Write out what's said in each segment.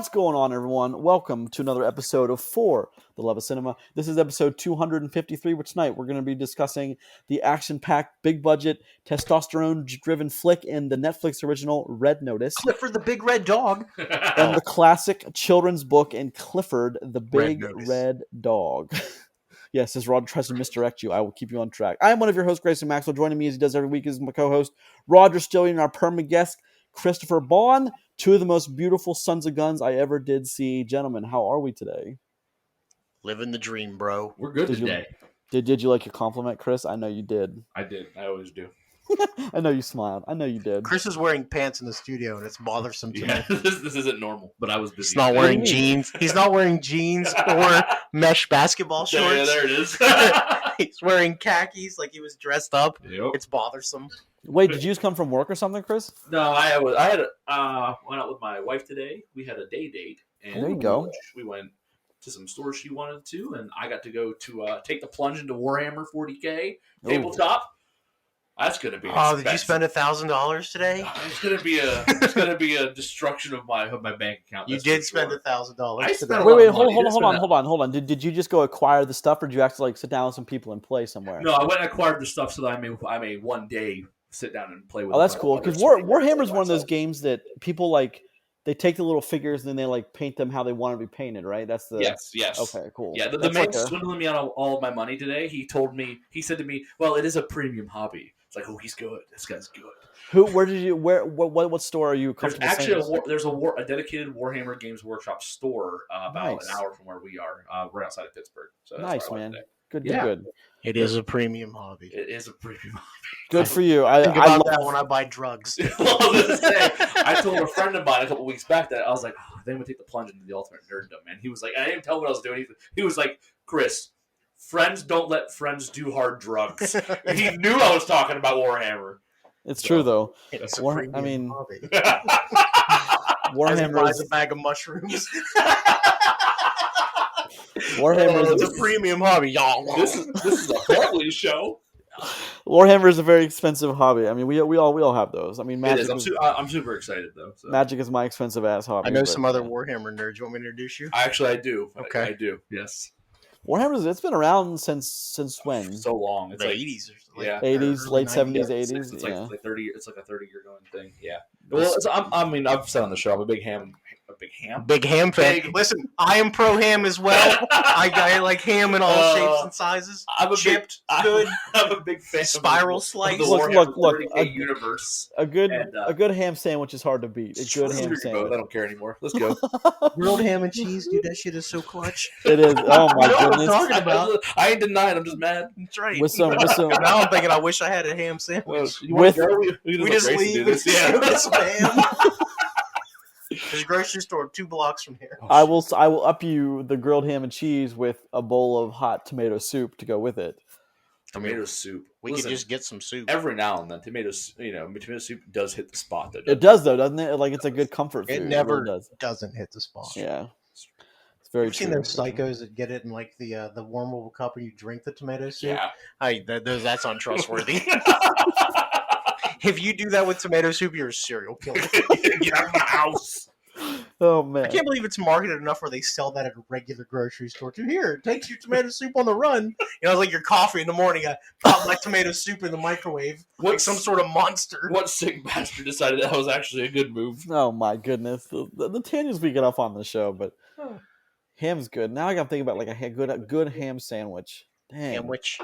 What's going on, everyone? Welcome to another episode of For the Love of Cinema. This is episode 253, which tonight we're going to be discussing the action-packed, big-budget, testosterone-driven flick in the Netflix original Red Notice, Clifford the Big Red Dog, and the classic children's book in Clifford the Big Red Notice. Red Dog. Yes, as Rod tries to misdirect you, I will keep you on track. I am one of your hosts, Grayson Maxwell. Joining me as he does every week is my co-host, Roger Stillion, and our permanent guest, Christopher Bond. Two of the most beautiful sons of guns I ever did see. Gentlemen, how are we today? living the dream, bro. We're good today. Did you like your compliment, Chris? I know you did. I did. I always do. I know you smiled. I know you did. Chris is wearing pants in the studio, and it's bothersome to Yeah, me. this isn't normal, but I was busy. He's not What do you wearing mean? jeans. He's not wearing jeans or mesh basketball shorts. Yeah, there it is. He's wearing khakis like he was dressed up. Yep. It's bothersome. Wait, did you just come from work or something, Chris? No, I had went out with my wife today. We had a day date, and There you go. We went to some stores she wanted to, and I got to go to take the plunge into Warhammer 40K tabletop. That's gonna be. Oh, did you expensive. spend $1,000 today? It's gonna be a destruction of my bank account. You that's did for spend sure. $1,000 I today. spent a Wait, lot of money. hold on. Did you just go acquire the stuff, or did you actually sit down with some people and play somewhere? No, I went and acquired the stuff so that I may one day sit down and play with. Oh, that's my cool. brothers. Because Warhammer is one of those games that people like. They take the little figures and then they like paint them how they want to be painted, right? That's the Yes. Okay, cool. Yeah, the That's man like a- swindling me out of all of my money today. He said to me, "Well, it is a premium hobby." It's like, oh, he's good. This guy's good. What store are you There's comfortable actually saying? a dedicated Warhammer Games Workshop store about Nice. an hour from where we are, right outside of Pittsburgh. So that's Nice, where I man. went Good, Yeah. good. It is a premium hobby. today. It is a premium hobby. Good for you. I Think about love that when I buy drugs. Well, I was gonna say, I told a friend of mine a couple weeks back that I was like, oh, then we take the plunge into the ultimate nerddom, man. He was like, I didn't tell him what I was doing. He was like, Chris, friends don't let friends do hard drugs. He knew I was talking about Warhammer. It's true though. It's a War- premium I mean, hobby. Warhammer buys is a bag of mushrooms. Warhammer It's is a premium hobby, y'all. This is a family show. Warhammer is a very expensive hobby. I mean, we all have those. I mean, It Magic is. is, I'm super excited though. So. Magic is my expensive ass hobby. I know but, some other yeah. Warhammer nerds. You want me to introduce you? I do. Okay. I do. Yes. Warhammer. It's been around since when? So long. It's The like 80s. yeah. 80s, early late 90s. 70s, it's 80s. like, Yeah. it's like 30. It's like a 30-year going thing. Yeah. Well, I've said on the show, I'm a big ham. Big ham fan. Big- Listen, I am pro ham as well. I like ham in all shapes and sizes. I'm a Chipped, big, good. I'm a big fan. Spiral of the slice. Warhammer Look, 40K universe. A good And, a good ham sandwich is hard to beat. A good ham Screw you both. I sandwich. don't care anymore. Let's go. Grilled ham and cheese, dude. That shit is so clutch. It is. Oh my I know what I'm goodness. talking about. I ain't denying. I'm just mad. That's right. With some Now I'm thinking I wish I had a ham sandwich. You wanna With- go? We We just leave and Yeah. get some ham. There's a grocery store 2 blocks from here. I will up you the grilled ham and cheese with a bowl of hot tomato soup to go with it. Tomato soup. We Listen, could just get some soup. every now and then tomato soup does hit the spot though. It does though, doesn't it? Like it's a good comfort food. It never really does. doesn't hit the spot. Yeah, it's very You've seen true. those psychos that get it in like the warmable cup and you drink the tomato soup? Yeah. That's untrustworthy. If you do that with tomato soup, you're a serial killer. Get out of my house. Oh man, I can't believe it's marketed enough where they sell that at a regular grocery store too. Here, take your tomato soup on the run. You know, it's like your coffee in the morning. I pop my tomato soup in the microwave like What some sort of monster. What sick bastard decided that was actually a good move? Oh my goodness, the tangents we get off on the show, but ham's good. Now I got to think about like a good ham sandwich. Dang, Sandwich.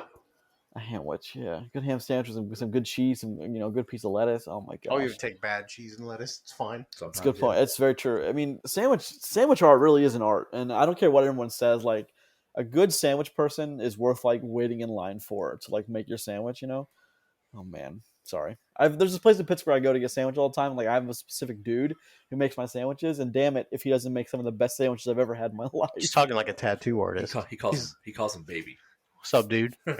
a sandwich, yeah, good ham sandwich with some good cheese, some good piece of lettuce. Oh my gosh, Oh, you take bad cheese and lettuce. It's fine. it's a good point. It's very true. I mean, sandwich art really is an art, and I don't care what everyone says. Like a good sandwich person is worth like waiting in line for to like make your sandwich. You know? Oh man, sorry. There's this place in Pittsburgh I go to get sandwich all the time. Like I have a specific dude who makes my sandwiches, and damn it, if he doesn't make some of the best sandwiches I've ever had in my life. He's talking like a tattoo artist. He calls him baby. What's up, dude? He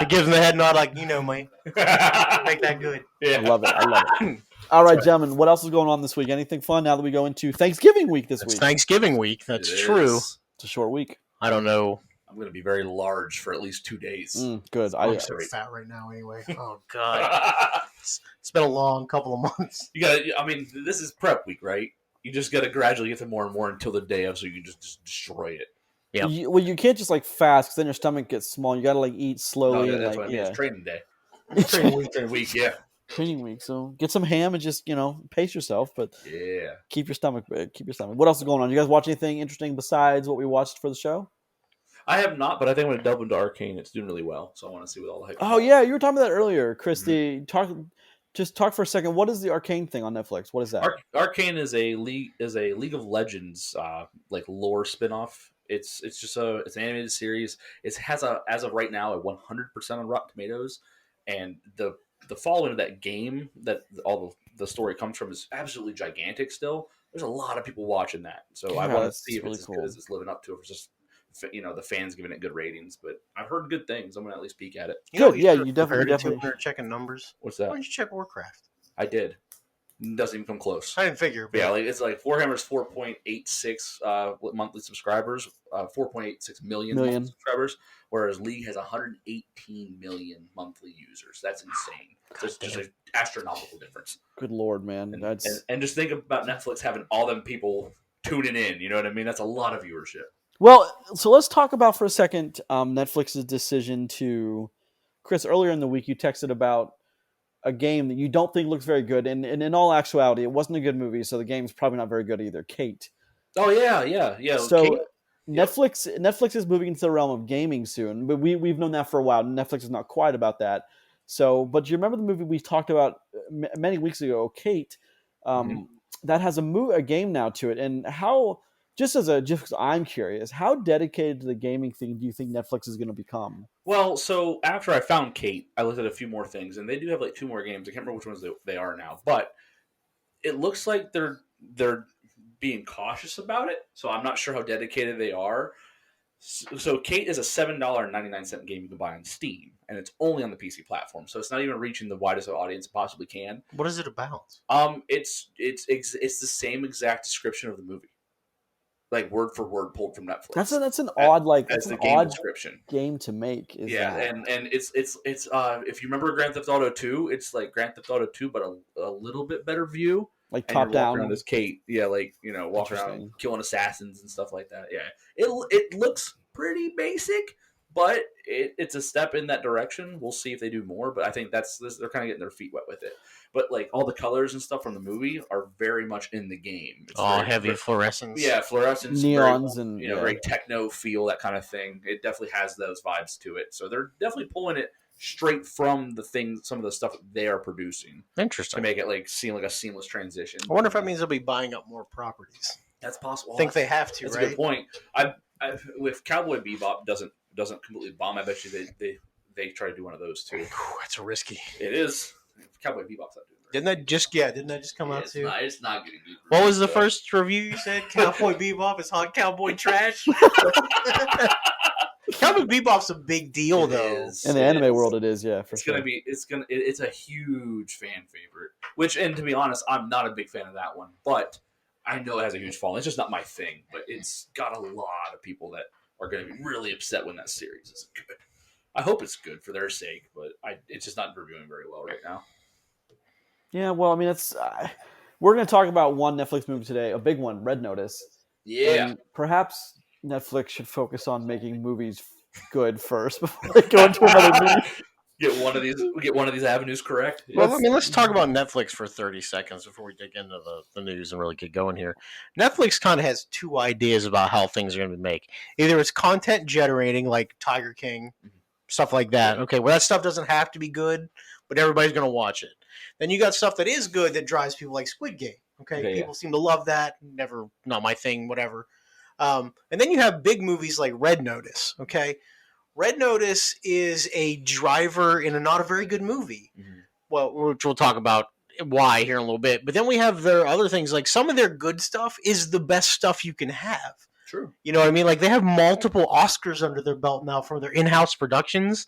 gives him the head nod like, mate. Make that good. I love it. All right, gentlemen, what else is going on this week? Anything fun now that we go into Thanksgiving week this It's week? Thanksgiving week. That's It true. is. It's a short week. I don't know. I'm going to be very large for at least 2 days. Good. I'm so fat right now anyway. Oh, God. It's been a long couple of months. You got. I mean, this is prep week, right? You just got to gradually get to more and more until the day of, so you can just destroy it. Yep. You can't just like fast because then your stomach gets small. You got to like eat slowly. No, and, that's like, what I mean. yeah. It's training day. Training week. Yeah. Training week. So get some ham and just pace yourself, but Yeah. keep your stomach. What else is going on? You guys watch anything interesting besides what we watched for the show? I have not, but I think I'm going to delve into Arcane. It's doing really well, so I want to see what all the hype. Oh yeah, you were talking about that earlier, Chris. Just talk for a second. What is the Arcane thing on Netflix? What is that? Arcane is a League of Legends like lore spinoff. It's an animated series. It has as of right now a 100% on Rotten Tomatoes, and the following of that game that all the story comes from is absolutely gigantic. Still, there's a lot of people watching that, so I want to see if really it's as good as it's living up to it. If it's just the fans giving it good ratings, but I've heard good things. I'm gonna at least peek at it. Good, yeah, you definitely. When you're checking numbers. What's Why that? don't you check Warcraft? I did. Doesn't even come close. I didn't figure. But yeah, like it's like Warhammer's 4.86 monthly subscribers, 4.86 million monthly subscribers, whereas League has 118 million monthly users. That's insane. So it's just an astronomical difference. Good lord, man. And just think about Netflix having all them people tuning in. You know what I mean? That's a lot of viewership. Well, so let's talk about for a second Netflix's decision to. Chris, earlier in the week, you texted about a game that you don't think looks very good, and in all actuality, it wasn't a good movie, so the game's probably not very good either. Kate. Oh yeah. So Kate? Netflix is moving into the realm of gaming soon, but we've known that for a while. Netflix is not quiet about that. So, but do you remember the movie we talked about many weeks ago, Kate? That has a game now to it, and how? Just because I'm curious, how dedicated to the gaming thing do you think Netflix is going to become? Well, so after I found Kate, I looked at a few more things, and they do have like 2 more games. I can't remember which ones they are now, but it looks like they're being cautious about it. So I'm not sure how dedicated they are. So Kate is a $7.99 game you can buy on Steam, and it's only on the PC platform. So it's not even reaching the widest audience it possibly can. What is it about? It's the same exact description of the movie. Like word for word pulled from Netflix. That's an odd game description game to make. And it's if you remember Grand Theft Auto 2, it's like Grand Theft Auto 2, but a little bit better view, like top down. Around as Kate, walking around killing assassins and stuff like that. Yeah, it looks pretty basic, but it's a step in that direction. We'll see if they do more, but I think they're kind of getting their feet wet with it. But like all the colors and stuff from the movie are very much in the game. It's heavy fluorescence. Yeah, fluorescence, neons, very, very techno feel, that kind of thing. It definitely has those vibes to it. So they're definitely pulling it straight from some of the stuff that they are producing. Interesting. To make it seem like a seamless transition. I wonder if that means they'll be buying up more properties. That's possible. I think they have to. That's right? a good point. If Cowboy Bebop doesn't completely bomb, I bet you they try to do one of those too. That's risky. It is. Cowboy Bebop's not doing it. Didn't that just come out too? It's not getting good. What was the first review you said? Cowboy Bebop is hot cowboy trash. Cowboy Bebop's a big deal though. In the anime world, it is. Yeah, It's a huge fan favorite. And to be honest, I'm not a big fan of that one, but I know it has a huge following. It's just not my thing, but it's got a lot of people that are going to be really upset when that series isn't good. I hope it's good for their sake, but it's just not reviewing very well right now. Yeah, well, I mean, we're going to talk about one Netflix movie today, a big one, Red Notice. Yeah. And perhaps Netflix should focus on making movies good first before they go into another movie. Get one of these avenues correct. Well, I mean, let's talk about Netflix for 30 seconds before we dig into the news and really get going here. Netflix kind of has 2 ideas about how things are going to be made. Either it's content generating, like Tiger King, stuff like that. Okay, well, that stuff doesn't have to be good, but everybody's going to watch it. Then you got stuff that is good that drives people, like Squid Game. Okay, people seem to love that. Never, not my thing, whatever. And then you have big movies like Red Notice. Okay, Red Notice is a driver in not a very good movie. Mm-hmm. Well, which we'll talk about why here in a little bit. But then we have their other things, like some of their good stuff is the best stuff you can have. True. You know what I mean? Like they have multiple Oscars under their belt now for their in-house productions.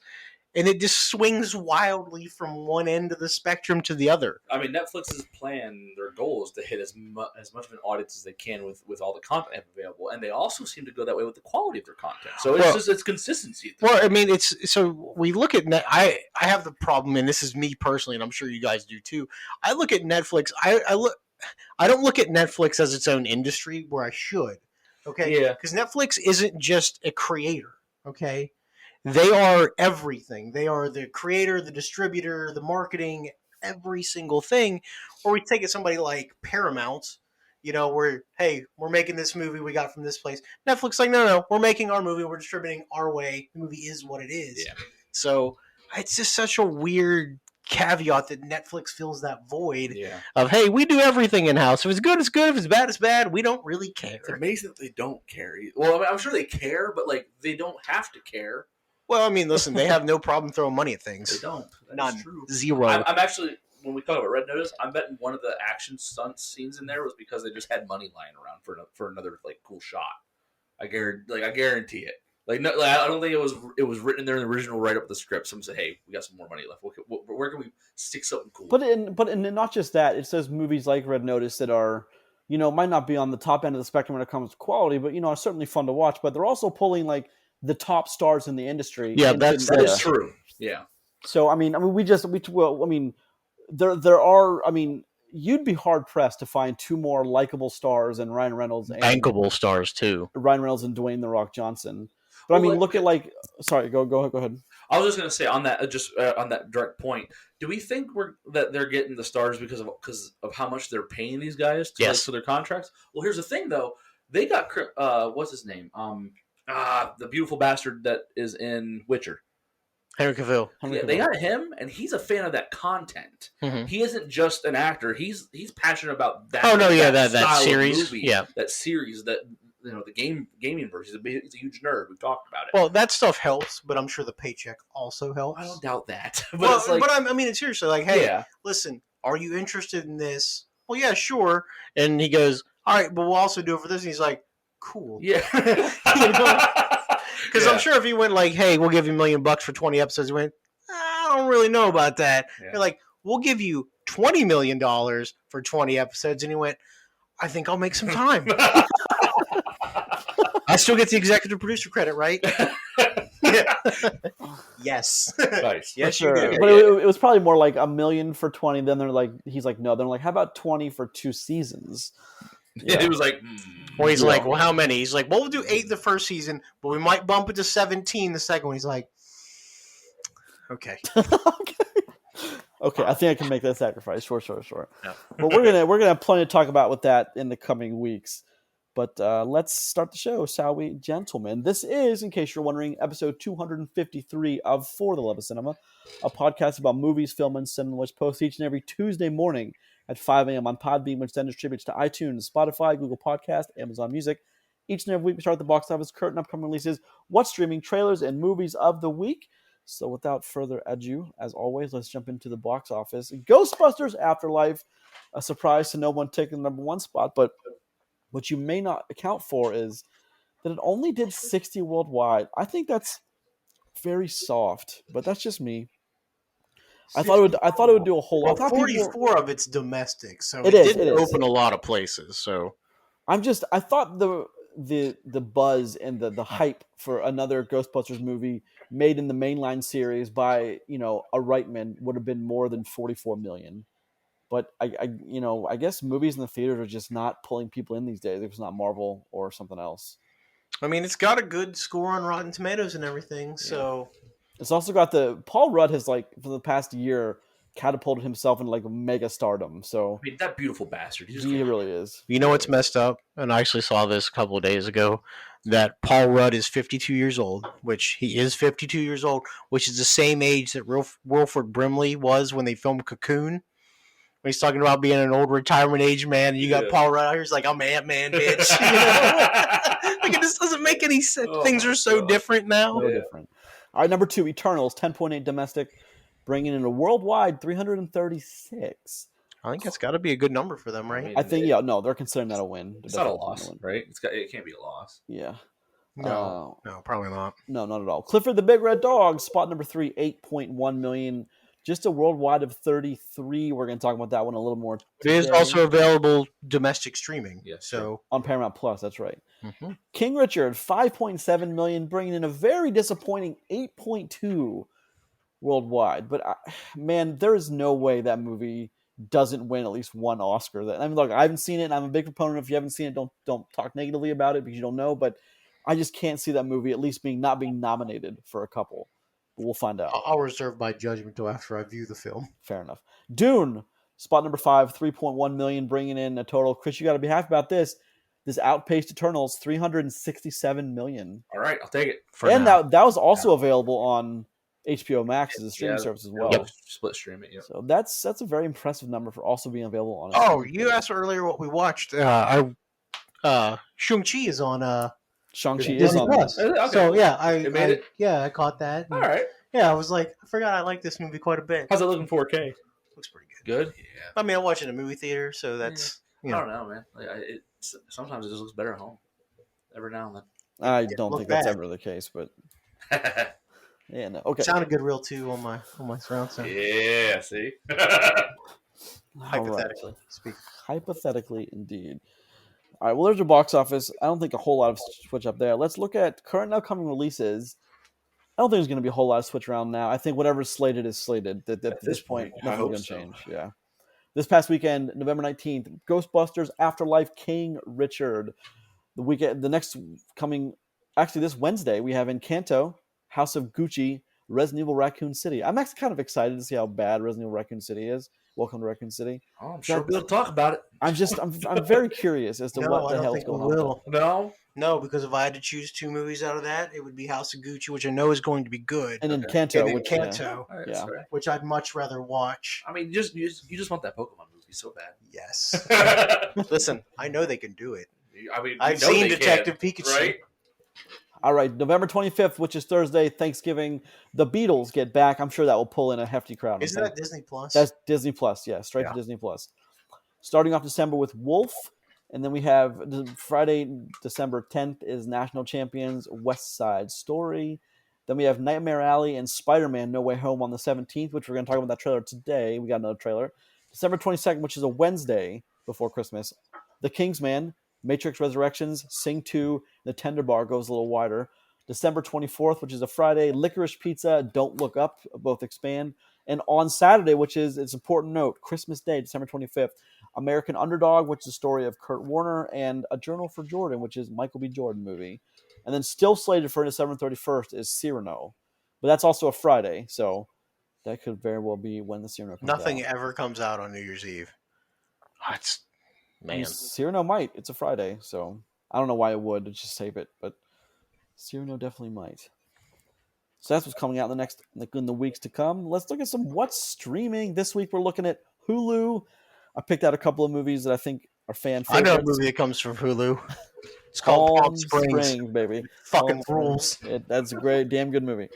And it just swings wildly from one end of the spectrum to the other. I mean, Netflix's plan, their goal is to hit as much of an audience as they can with all the content they have available, and they also seem to go that way with the quality of their content. So it's consistency. Well, I mean, we look at I have the problem, and this is me personally, and I'm sure you guys do too. I look at Netflix. I look I don't look at Netflix as its own industry where I should. Okay, Yeah. because Netflix isn't just a creator. Okay, they are everything. They are the creator, the distributor, the marketing, every single thing. Or we take it somebody like Paramount, where hey, we're making this movie we got from this place. Netflix like no, we're making our movie, we're distributing our way. The movie is what it is. Yeah. So it's just such a weird caveat that Netflix fills that void Yeah. of hey, we do everything in house. If it's good, it's good. If it's bad, it's bad. We don't really care. It's amazing that they don't care. Well, I mean, I'm sure they care, but like they don't have to care. Well, I mean, listen, they have no problem throwing money at things. They don't. That's None. true. Zero. I'm actually, when we talk about Red Notice, I'm betting one of the action stunt scenes in there was because they just had money lying around for another like cool shot. I guarantee it. Like no, I don't think it was written in there in the original write up of the script. Someone said, "Hey, we got some more money left. Where can we stick something cool?" But not just that. It says movies like Red Notice that are, might not be on the top end of the spectrum when it comes to quality, but are certainly fun to watch. But they're also pulling like the top stars in the industry. Yeah, into- that's that is true. Yeah. So there are. I mean, you'd be hard pressed to find two more likable stars than Ryan Reynolds and Bankable stars too. Ryan Reynolds and Dwayne the Rock Johnson. But I Well, mean, look at sorry, go ahead. I was just gonna say on that, on that direct point. Do we think that they're getting the stars because of how much they're paying these guys Yes. for their contracts? Well, here's the thing though. They got what's his name? The beautiful bastard that is in Witcher. Henry Cavill. Yeah, they got him, and he's a fan of that content. Mhm. He isn't just an actor. He's passionate about that. Oh no, yeah, that style of series. movie, Yeah. that series that the gaming version. He's a huge nerd. We've talked about it. Well, that stuff helps, but I'm sure the paycheck also helps. I don't doubt that. But Well, it's like, but I mean, it's seriously like, hey, yeah, listen, are you interested in this? Well, yeah, sure. And he goes, all right, but we'll also do it for this. And he's like, cool. yeah. Because I'm sure if he went like, hey, we'll give you $1 million for 20 episodes, he went, I don't really know about that. Yeah. You're like, we'll give you $20 million for 20 episodes. And he went, I think I'll make some time. I still get the executive producer credit, right? Yes. Nice. Yes, Sure. you do. But it was probably more like $1 million for 20. Then he's like, no. They're like, how about 20 for 2 seasons? Yeah. It was like, Or he's Yeah. like, well, how many? He's like, well, we'll do 8 the first season, but we might bump it to 17 the second one. He's like, okay. Okay, I think I can make that sacrifice. Sure. Yeah. But we're gonna have plenty to talk about with that in the coming weeks. But let's start the show, shall we, gentlemen? This is, in case you're wondering, episode 253 of For the Love of Cinema, a podcast about movies, film, and cinema, which posts each and every Tuesday morning at 5 a.m. on Podbean, which then distributes to iTunes, Spotify, Google Podcast, Amazon Music. Each and every week, we start the box office, curtain upcoming releases, what's streaming, trailers, and movies of the week. So without further ado, as always, let's jump into the box office. Ghostbusters Afterlife, a surprise to no one taking the #1 spot, but what you may not account for is that it only did 60 worldwide. I think that's very soft, but that's just me. I thought it would do a whole lot. Well, 44 of it's domestic, so It it is, didn't it is. open a lot of places. So I thought the buzz and the hype for another Ghostbusters movie made in the mainline series by a Reitman would have been more than 44 million. But I guess movies in the theaters are just not pulling people in these days. If it's not Marvel or something else. I mean, it's got a good score on Rotten Tomatoes and everything. So It's also got Paul Rudd has for the past year catapulted himself into mega stardom. So I mean, that beautiful bastard. he really is. you know what's messed up? And I actually saw this a couple of days ago. That Paul Rudd is 52 years old, which he is 52 years old, which is the same age that Wilford Brimley was when they filmed Cocoon. When he's talking about being an old retirement age man, and you got Paul Rudd out here, he's like, I'm Ant-Man, bitch. Like, it just doesn't make any sense. Oh Things my are so God. different now. So different. All right, number 2, Eternals, 10.8 domestic, bringing in a worldwide 336. I think that's got to be a good number for them, right? I think they're considering that a win. It's not a loss, right? It can't be a loss. Yeah. No, probably not. No, not at all. Clifford the Big Red Dog, spot number 3, 8.1 million. Just a worldwide of 33. We're going to talk about that one a little more It is today. also available domestic streaming. Yes, So On Paramount Plus, that's right. mhm. King Richard, 5.7 million, bringing in a very disappointing 8.2 worldwide. But man, there is no way that movie doesn't win at least one Oscar. That I mean, look, I haven't seen it, and I'm a big proponent. If you haven't seen it, don't talk negatively about it because you don't know. But I just can't see that movie at least not being nominated for a couple. But we'll find out. I'll reserve my judgment until after I view the film. Fair enough. Dune, spot number 5, 3.1 million, bringing in a total. Chris, you got to be happy about this. This outpaced Eternals, 367 million. All right, I'll take it. And that was also available on HBO Max as a streaming service as well. Yep. Split stream it. Yep. So that's a very impressive number for also being available on. You asked earlier what we watched. Shang-Chi is on. Shang-Chi is on. Okay. So yeah, I caught that. All right. Yeah, I was like, I forgot I like this movie quite a bit. How's it looking 4K? Looks pretty good. Good. Yeah. I mean, I watched it in a movie theater, so that's. I don't know, man. Sometimes it just looks better at home. Every now and then. I don't think that's ever the case, but yeah, no. Okay. It sounded good real too on my surround sound. Yeah, see? Hypothetically speaking. Hypothetically, indeed. All right, well, there's your box office. I don't think a whole lot of switch up there. Let's look at current and upcoming releases. I don't think there's going to be a whole lot of switch around now. I think whatever's slated is slated. At this point, nothing's going to change. Yeah. This past weekend, November 19th, Ghostbusters Afterlife King Richard. This Wednesday, we have Encanto, House of Gucci, Resident Evil Raccoon City. I'm actually kind of excited to see how bad Resident Evil Raccoon City is. Welcome to Raccoon City. Oh, I'm sure we'll talk about it. I'm very curious as to what the hell is going on. No, because if I had to choose two movies out of that, it would be House of Gucci, which I know is going to be good, and Encanto, which I'd much rather watch. I mean, you just want that Pokemon movie so bad. Yes. Listen, I know they can do it. I mean, I've seen Detective Pikachu. Right? All right, November 25th, which is Thursday, Thanksgiving, the Beatles get back. I'm sure that will pull in a hefty crowd. Isn't that Disney Plus? That's Disney Plus, yeah, straight to Disney Plus. Starting off December with Wolf, and then we have Friday, December 10th is National Champions, West Side Story. Then we have Nightmare Alley and Spider-Man No Way Home on the 17th, which we're going to talk about that trailer today. We got another trailer. December 22nd, which is a Wednesday before Christmas, The Kingsman, Matrix Resurrections, Sing 2, The Tender Bar goes a little wider. December 24th, which is a Friday, Licorice Pizza, Don't Look Up, both expand. And on Saturday, which is, it's important note, Christmas Day, December 25th, American Underdog, which is the story of Kurt Warner, and A Journal for Jordan, which is Michael B. Jordan movie. And then still slated for December 31st is Cyrano. But that's also a Friday, so that could very well be when the Cyrano comes out. Nothing ever comes out on New Year's Eve. Man. Cyrano might. It's a Friday, so I don't know why it would. Just save it, but Cyrano definitely might. So that's what's coming out in the weeks to come. Let's look at some what's streaming. This week we're looking at Hulu. I picked out a couple of movies that I think are fan favorites. I know a movie that comes from Hulu. It's called Palm Springs, baby. Fucking rules. That's a great, damn good movie.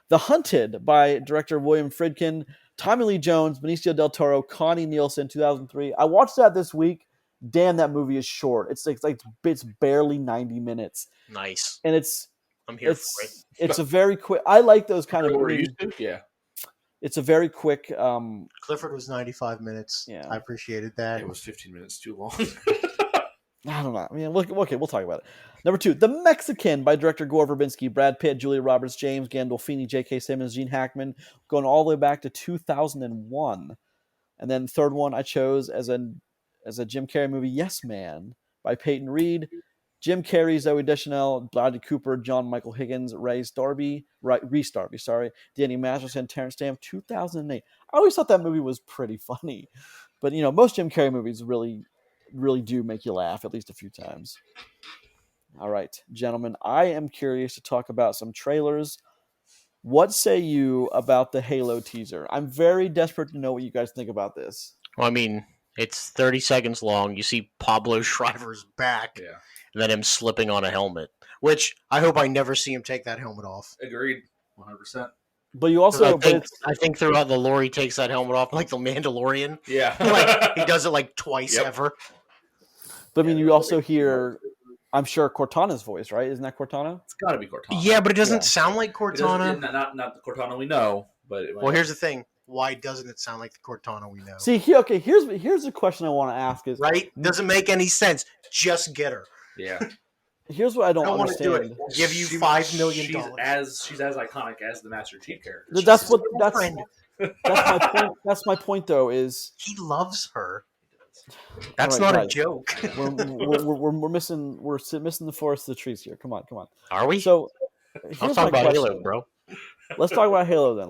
The Hunted by director William Friedkin, Tommy Lee Jones, Benicio del Toro, Connie Nielsen, 2003. I watched that this week. Damn, that movie is short. It's barely 90 minutes. Nice. And I'm here for it. It's a very quick. I like those kind of movies. Yeah. It's a very quick. Clifford was 95 minutes. Yeah, I appreciated that. It was 15 minutes too long. I don't know. I mean, okay, we'll talk about it. Number 2, The Mexican by director Gore Verbinski, Brad Pitt, Julia Roberts, James Gandolfini, J.K. Simmons, Gene Hackman, going all the way back to 2001. And then third one I chose as a Jim Carrey movie, Yes Man by Peyton Reed, Jim Carrey, Zooey Deschanel, Bradley Cooper, John Michael Higgins, Rhys Darby, Danny Masterson, Terrence Stamp, 2008. I always thought that movie was pretty funny, but most Jim Carrey movies really do make you laugh at least a few times. All right, gentlemen, I am curious to talk about some trailers. What say you about the Halo teaser? I'm very desperate to know what you guys think about this. Well, I mean, it's 30 seconds long. You see Pablo Schreiber's back, and then him slipping on a helmet, which I hope I never see him take that helmet off. Agreed, 100%. But you also, I think throughout the lore he takes that helmet off like the Mandalorian. Yeah, like he does it like twice ever. But I mean, you also hear, I'm sure, Cortana's voice, right? Isn't that Cortana? It's got to be Cortana. Yeah, but it doesn't sound like Cortana. Not the Cortana we know, but here's the thing: why doesn't it sound like the Cortana we know? See, here's the question I want to ask: is right? Doesn't make any sense. Just get her. Yeah. Here's what I don't understand. Want to do it. Give you $5 million. She's as iconic as the Master Chief character. That's That's my point, though. Is He loves her. That's All right, not a guys. joke. we're missing missing the forest of the trees here. Come on. Are we? So Let's here's talk my about question. Halo, bro. Let's talk about Halo then.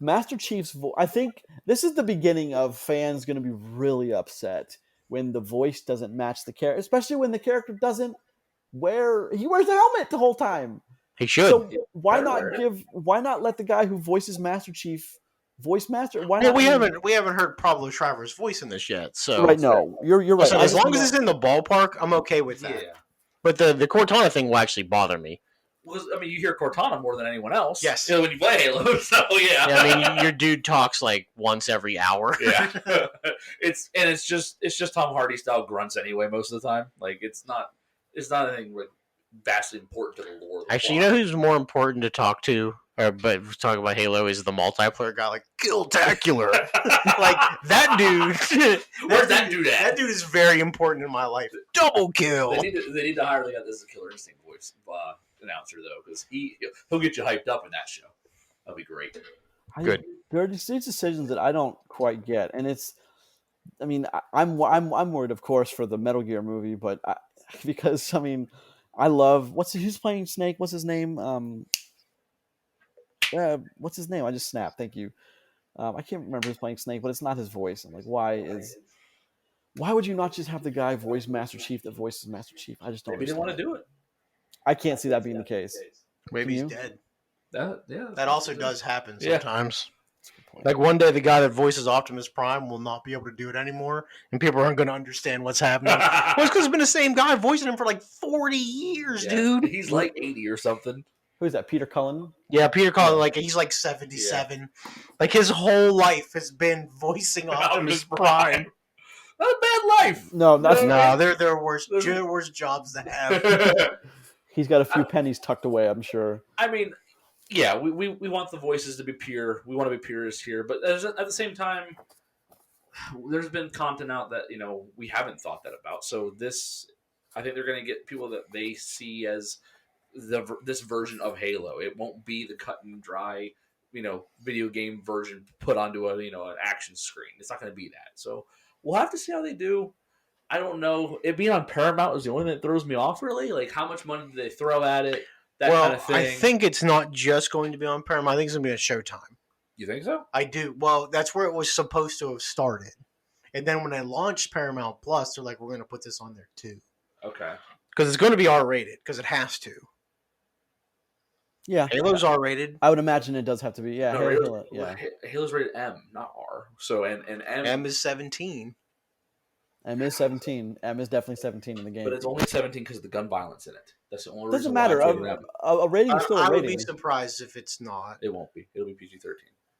Master Chief's I think this is the beginning of fans going to be really upset when the voice doesn't match the character, especially when the character doesn't he wears a helmet the whole time. He should. So why better not let the guy who voices Master Chief voice master? Why Well, not? we haven't heard Pablo Shriver's voice in this yet. So Right, no, you're right. listen, I as just long as know- it's in the ballpark, I'm okay with that. Yeah. But the Cortana thing will actually bother me. Well, I mean, you hear Cortana more than anyone else. Yes. When you play Halo, so yeah. Yeah, I mean, your dude talks like once every hour. Yeah. it's just Tom Hardy style grunts anyway most of the time. Like it's not anything like vastly important to the lore. Of the Actually, you plot. know who's more important to talk to? But talk about Halo is the multiplayer guy, like Killtacular. Like that dude. Where's that dude at? That dude is very important in my life. Double kill. They need to hire the guy that's a Killer Instinct voice announcer though, because he'll get you hyped up in that show. That'll be great. Good. There are these decisions that I don't quite get, and it's. I mean, I'm worried, of course, for the Metal Gear movie, but because I mean, I love who's playing Snake? What's his name? What's his name? I just snapped. Thank you. I can't remember who's playing Snake, but it's not his voice. I'm like, why would you not just have the guy voice Master Chief that voices Master Chief? I just don't. Maybe they want to do it. I can't see that being the case. Maybe he's You? dead. That also does happen Yeah. sometimes. That's a good point. Like one day, the guy that voices Optimus Prime will not be able to do it anymore, and people aren't going to understand what's happening. Well, it's because it's been the same guy voicing him for like 40 years, dude. He's like 80 or something. Who is that? Peter Cullen? Yeah, Peter Cullen, like he's like 77. Like his whole life has been voicing Optimus Prime. Not a bad life. No, that's No, there are worse jobs to have. He's got a few pennies tucked away, I'm sure. I mean, yeah, we want the voices to be pure. We want to be purists here, but at the same time, there's been content out that we haven't thought that about. So I think they're going to get people that they see as this version of Halo. It won't be the cut and dry, video game version put onto an action screen. It's not going to be that. So we'll have to see how they do. I don't know. It being on Paramount is the only thing that throws me off, really. Like, how much money do they throw at it? That kind of thing. I think it's not just going to be on Paramount. I think it's going to be on Showtime. You think so? I do. Well, that's where it was supposed to have started. And then when they launched Paramount Plus, they're like, we're going to put this on there too. Okay. Because it's going to be R-rated, because it has to. Yeah. Halo's R-rated. I would imagine it does have to be. Yeah. No, Halo, yeah. Halo's rated M, not R. So and M, M is 17. M is 17. M is definitely 17 in the game. but it's only 17 because of the gun violence in it. That's the only reason. Doesn't why matter. it's rated M. A rating is still I a would rating. be surprised if it's not. It won't be. It'll be PG-13.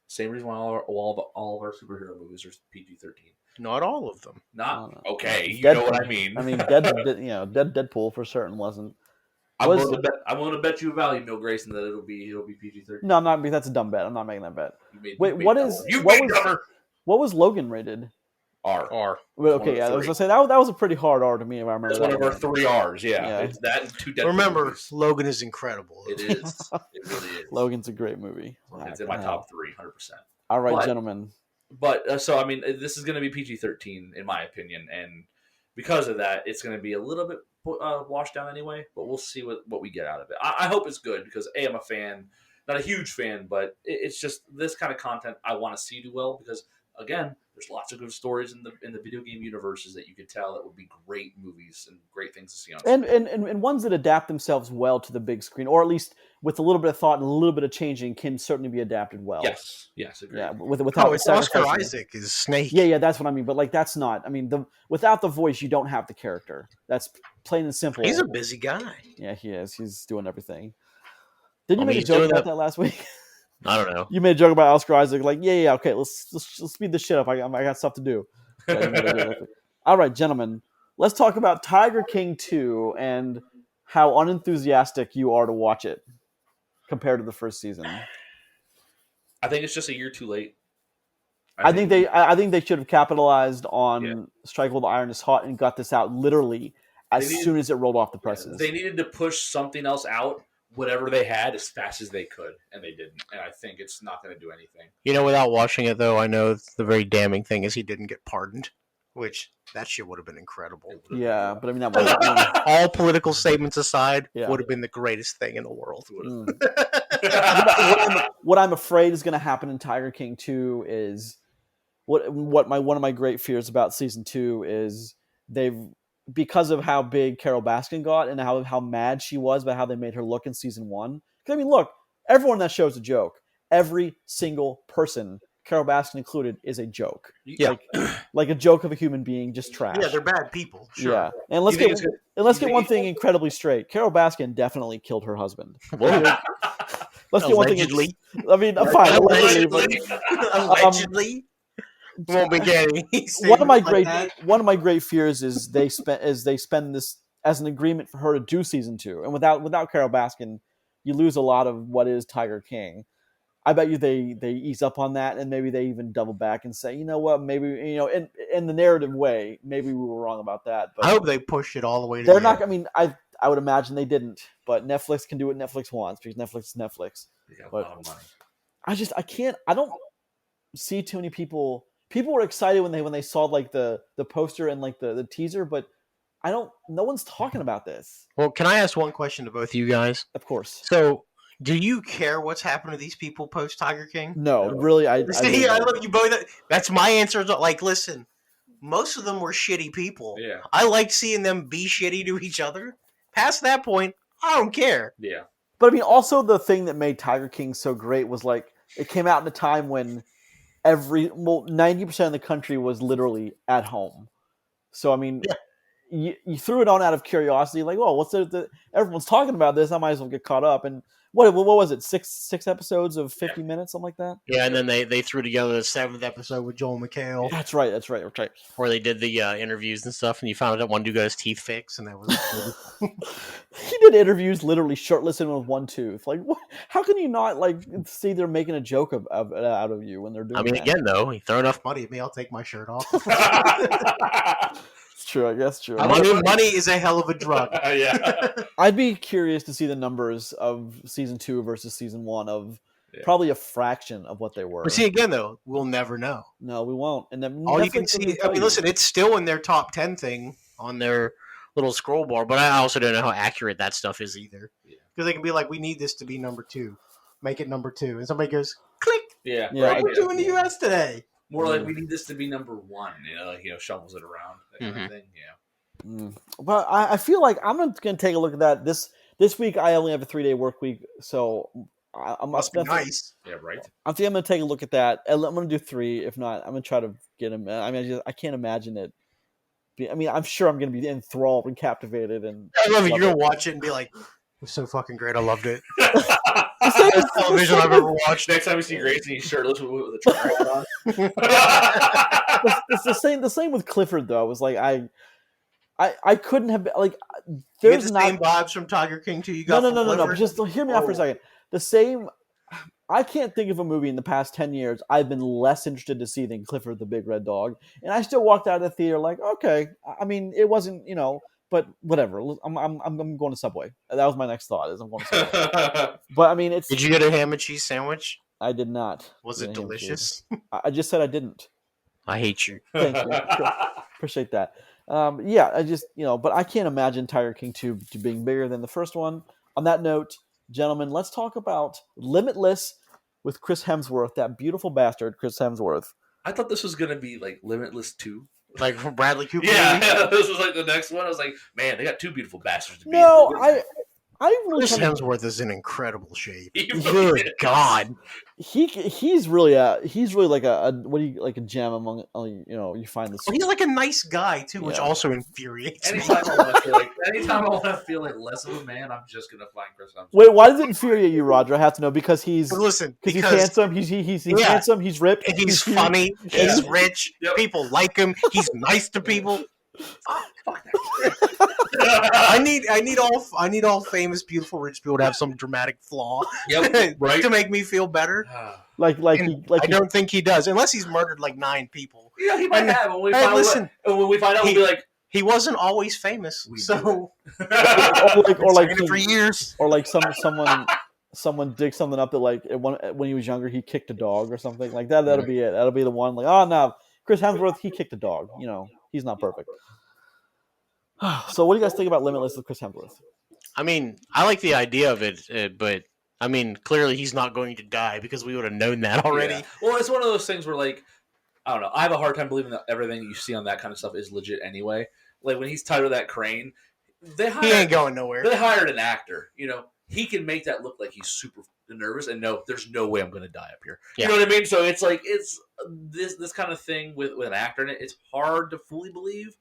Same reason why all of our superhero movies are PG-13. Not all of them. Not okay. You Deadpool. know what I mean. I mean, Deadpool for certain wasn't. I'm willing to bet you a value, Neil Grayson, that it'll be PG-13. No, I'm not. That's a dumb bet. I'm not making that bet. You Wait, made what that is- one. You what made was- dumber. What was Logan rated? R. R. Well, One okay, of yeah, I was three. gonna say that was a pretty hard R to me if I remember. That's that one of our right. 3 R's. Yeah, Yeah. it's that and 2 Deadpool Remember, movies. Logan is incredible. It is. It really is. Logan's a great movie. It's in my top 3, 100%. All right, But- gentlemen. But so I mean, this is going to be PG-13 in my opinion, and because of that, it's going to be a little bit washed down anyway. But we'll see what we get out of it. I hope it's good because I'm a fan, not a huge fan, but it's just this kind of content I want to see do well because again, there's lots of good stories in the video game universes that you could tell that would be great movies and great things to see on screen. And ones that adapt themselves well to the big screen, or at least with a little bit of thought and a little bit of changing, can certainly be adapted well. Yes, agreed. Yeah, without Oh, it's Oscar sacrificing- Isaac is Snake. Yeah, that's what I mean. But like, that's not. I mean, without the voice, you don't have the character. That's plain and simple. He's a busy guy. Yeah, he is. He's doing everything. Didn't you I mean, make a he's joke doing about that- that last week? I don't know. You made a joke about Oscar Isaac. Like, yeah, okay, let's speed this shit up. I got stuff to do. Yeah, you made a joke last week. All right, gentlemen, let's talk about Tiger King 2 and how unenthusiastic you are to watch it compared to the first season. I think it's just a year too late. I think they should have capitalized on Strike While the Iron is Hot and got this out literally as soon as it rolled off the presses. They needed to push something else out whatever they had as fast as they could, and they didn't. And I think it's not going to do anything. Without watching it though, I know the very damning thing is he didn't get pardoned, which that shit would have been incredible. Yeah, but I mean that was All political statements aside, Yeah. would have been the greatest thing in the world. what I'm afraid is going to happen in Tiger King 2 is one of my great fears about season 2 is because of how big Carol Baskin got and how mad she was about how they made her look in season 1. Because I mean, look, everyone in that show is a joke. Every single person, Carol Baskin included, is a joke. Yeah. Like a joke of a human being, just trash. Yeah, they're bad people. Sure. Yeah, and let's You think get it's gonna- and let's you get think one it- thing incredibly straight. Carol Baskin definitely killed her husband. Whoa. Let's get one thing. Allegedly. I mean, fine. Allegedly, Allegedly. Won't be getting one of my like great that. one of my great fears is they spend this as an agreement for her to do season 2, and without Carol Baskin, you lose a lot of what is Tiger King. I bet you they ease up on that, and maybe they even double back and say, you know what, maybe in the narrative way, maybe we were wrong about that. But I hope they pushed it all the way to they're the not. end. I mean, I would imagine they didn't, but Netflix can do what Netflix wants because Netflix is Netflix. They got a But- lot of money. I don't see too many people. People were excited when they saw like the poster and like the teaser, but no one's talking about this. Well, can I ask one question to both of you guys? Of course. So, do you care what's happened to these people post Tiger King? No, really, I See, I don't. love you both. That's my answer. Like, listen, most of them were shitty people. Yeah. I like seeing them be shitty to each other. Past that point, I don't care. Yeah. But I mean, also the thing that made Tiger King so great was like it came out in a time when 90% of the country was literally at home. So I mean, you threw it on out of curiosity, like, oh, everyone's talking about this. I might as well get caught up. And what was it? Six episodes of 50 minutes, something like that. Yeah, and then they threw together the 7th episode with Joel McHale, That's right. where they did the interviews and stuff, and you found out that one dude got his teeth fixed, and that was He did interviews literally shirtless and with one tooth. Like, what? How can you not like see they're making a joke out of you when they're doing? I mean, that? again, though, you throw enough money at me, I'll take my shirt off. It's true. I guess true. money is a hell of a drug. Yeah. I'd be curious to see the numbers of season 2 versus season 1 of probably a fraction of what they were. But see, again, though, we'll never know. No, we won't. And then All you Netflix can doesn't see, I tell mean, you. listen, it's still in their top 10 thing on their little scroll bar, but I also don't know how accurate that stuff is either. Yeah. Because they can be like, we need this to be number 2. Make it number 2. And somebody goes, click, Yeah. Yeah, Right. number 2 in the U.S. today. More like we need this to be number 1. Shovels it around. That kind Mhm. of thing. Yeah. But I feel like I'm going to take a look at that. This week I only have a 3-day work week, so I'm Must be definitely- nice. Yeah. Right. I think I'm going to take a look at that. I'm going to do 3. If not, I'm going to try to get him. I mean, I can't imagine it. I'm sure I'm going to be enthralled and captivated. And I love it. You're love going to watch it and be like, it was so fucking great. I loved it. it. Best television I've ever watched. Next time we see Grace and he's shirtless with a track on. It's the same with Clifford though. It was like I couldn't have been, like You get there's the not same vibes from Tiger King 2 you no got no from Clifford? just hear me out for a Oh. second. The same. I can't think of a movie in the past 10 years I've been less interested to see than Clifford the Big Red Dog, and I still walked out of the theater like, okay. I mean, it wasn't, but whatever. I'm going to Subway. That was my next thought. Is I'm going to Subway. But I mean, it's. Did you get a ham and cheese sandwich? I did not. Was get it a ham and cheese. delicious? I just said I didn't. I hate you. Thank you. Appreciate that. Yeah, I just, but I can't imagine Tiger King 2 to being bigger than the first one. On that note, gentlemen, let's talk about Limitless with Chris Hemsworth, that beautiful bastard, Chris Hemsworth. I thought this was gonna be like Limitless 2. Like from Bradley Cooper? Yeah, movie? this was like the next one. I was like, man, they got 2 beautiful bastards to be. No, I really Chris kind of, Hemsworth is in incredible shape. He really Good is. God. he's really like a gem among you find this. Well, he's like a nice guy, too, which Yeah. also infuriates me. Anytime I want to feel like less of a man, I'm just gonna find Chris Hemsworth. Wait, why does it infuriate you, Roger? I have to know because he's But listen, he's because handsome. He's Yeah. handsome. He's ripped. he's cute. funny, he's Yeah. rich, Yep. people like him, he's nice to people. Fuck that. I need all famous, beautiful, rich people to have some dramatic flaw Yep, right. to make me feel better. Like And he I don't think he does, unless he's murdered like 9 people. Yeah, he might And- have. When we Hey, find listen. out, when we find out, we'll He- be like, He wasn't always famous, We so or like saying it for years. or like someone digs something up that like when he was younger he kicked a dog or something like that. That'll be it. That'll be the one. Like, oh no, Chris Hemsworth, he kicked a dog. You know, he's not perfect. So what do you guys think about Limitless with Chris Hemsworth? I mean, I like the idea of it, but I mean, clearly he's not going to die because we would have known that already. Yeah. Well, it's one of those things where, like, I don't know. I have a hard time believing that everything you see on that kind of stuff is legit anyway. Like, when he's tied to that crane, He ain't going nowhere. They hired an actor. You know, he can make that look like he's super nervous, and no, there's no way I'm going to die up here. Yeah. You know what I mean? So it's like it's this kind of thing with an actor in it. It's hard to fully believe,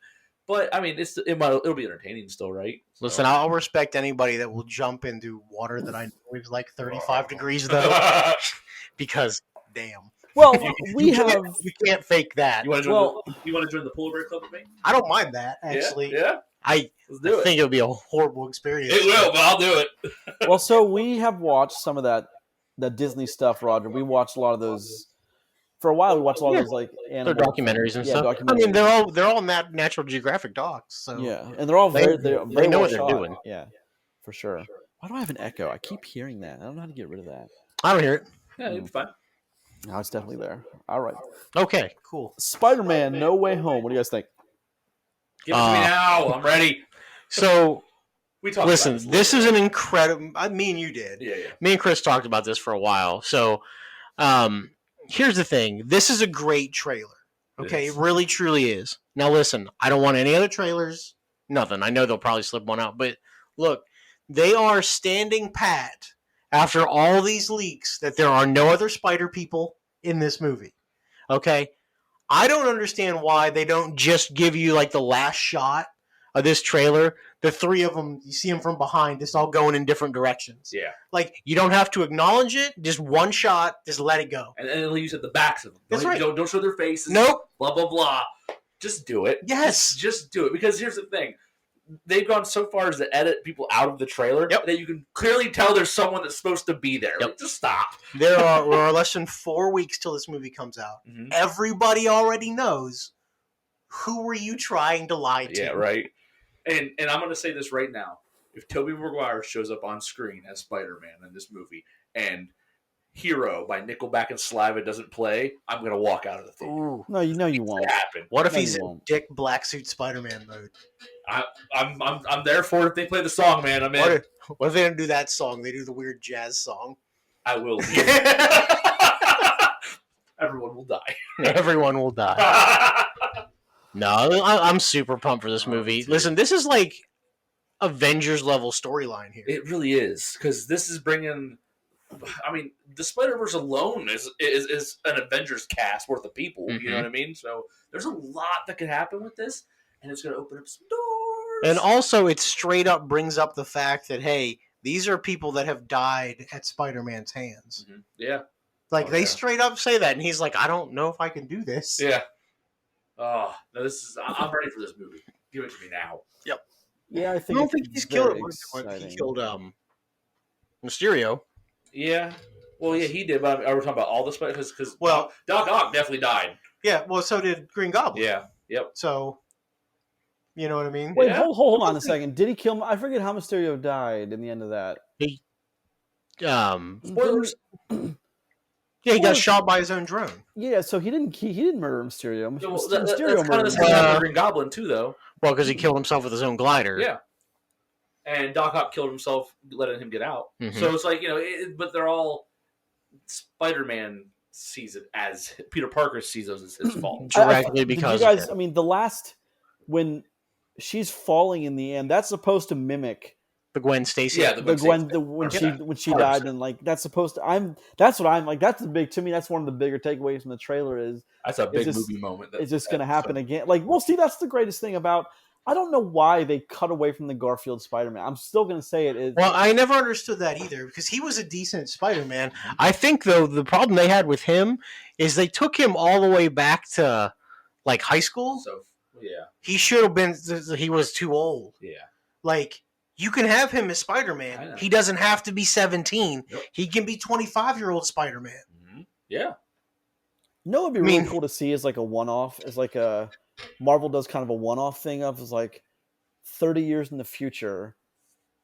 but I mean, it'll be entertaining still, right? So. Listen, I'll respect anybody that will jump into water that I know is like 35 degrees though, because damn. Well, we You can't fake that. You want to join the Polar Bear Club with me? I don't mind that actually. Yeah. I Let's do it. think it would be a horrible experience. It will, but I'll do it. well, so we have watched some of that Disney stuff, Roger. We watched a lot of those for a while. We watched a lot of those like They're animal documentaries and yeah, stuff. documentaries. I mean, they're all Natural Geographic docs. So Yeah, and they're all very They very know well what they're shot. doing. Yeah, for sure. Why do I have an echo? I keep hearing that. I don't know how to get rid of that. I don't hear it. Yeah, you'll be fine. No, it's definitely there. All right, Okay, cool. Spider-Man: No Way Home. What do you guys think? Give it to me now. I'm ready. So We talked listen, about this is an incredible. Me and you did. Yeah. Me and Chris talked about this for a while. So here's the thing. This is a great trailer. Okay, it really truly is. Now listen, I don't want any other trailers. Nothing. I know they'll probably slip one out, but look, they are standing pat after all these leaks that there are no other spider people in this movie. Okay? I don't understand why they don't just give you like the last shot of this trailer. The three of them, you see them from behind, just all going in different directions. Yeah. Like, you don't have to acknowledge it. Just one shot, just let it go. And then you said the backs of them. That's right. Don't show their faces. Nope. Blah, blah, blah. Just do it. Yes. Just do it. Because here's the thing. They've gone so far as to edit people out of the trailer that you can clearly tell there's someone that's supposed to be there. Yep. Like, just stop. There are less than 4 weeks till this movie comes out. Mm-hmm. Everybody already knows who were you trying to lie to. Yeah, right. And I'm going to say this right now. If Tobey Maguire shows up on screen as Spider-Man in this movie and Hero by Nickelback and Saliva doesn't play, I'm going to walk out of the theater. Ooh. No, you won't. Happen. What if No, he's you in won't. Dick Blacksuit Spider-Man mode? I'm there for it. If they play the song, man, I'm in. What if they don't do that song? They do the weird jazz song. I will. Everyone will die. Everyone will die. No, I'm super pumped for this movie. Listen, this is like Avengers level storyline here. It really is, because this is bringing. I mean, the Spider-Verse alone is an Avengers cast worth of people. You know what I mean? So there's a lot that could happen with this, and it's going to open up some doors. And also, it straight up brings up the fact that, hey, these are people that have died at Spider-Man's hands. Mm-hmm. Yeah. Like, they yeah. straight up say that, and he's like, I don't know if I can do this. Yeah. Oh, no, this is. I'm ready for this movie. Give it to me now. Yeah, I I think don't think it's he's killed very him. exciting. He killed Mysterio. Yeah. Well, yeah, he did, but are we talking about all the Spiders? Because Well- Doc Ock definitely died. Yeah, well, so did Green Goblin. Yeah. Yep. So, you know what I mean? Wait, Yeah. hold on a second. Did he kill him? I forget how Mysterio died in the end of that. Spoilers. Yeah, he got Well- shot by his own drone. Yeah, so he didn't murder Mysterio. Yeah, well, Mysterio that's kind of murdered the him. same thing with Green Goblin too, though. Well, because he killed himself with his own glider. Yeah. And Doc Ock killed himself, letting him get out. Mhm. So it's like, but they're all Spider-Man sees it as Peter Parker sees it as his fault. Directly Did because you guys, of it. I mean, the last when she's falling in the end, that's supposed to mimic The Gwen Stacy. Yeah, the Gwen when she died, and like that's supposed to. That's what I'm like. That's the big to me. That's one of the bigger takeaways from the trailer is That's a big just- movie moment. it's just going to happen again. Like, well, see, that's the greatest thing about. I don't know why they cut away from the Garfield Spider-Man. I'm still going to say it is. Well, I never understood that either because he was a decent Spider-Man. I think, though, the problem they had with him is they took him all the way back to, like, high school. So, yeah. He should have been – he was too old. Yeah. Like, you can have him as I Spider-Man. know. He doesn't have to be 17. Yep. He can be 25-year-old Spider-Man. Yeah. You know, it'd be I really mean- cool to see as like a one-off, as like a Marvel does kind of a one-off thing of is like 30 years in the future,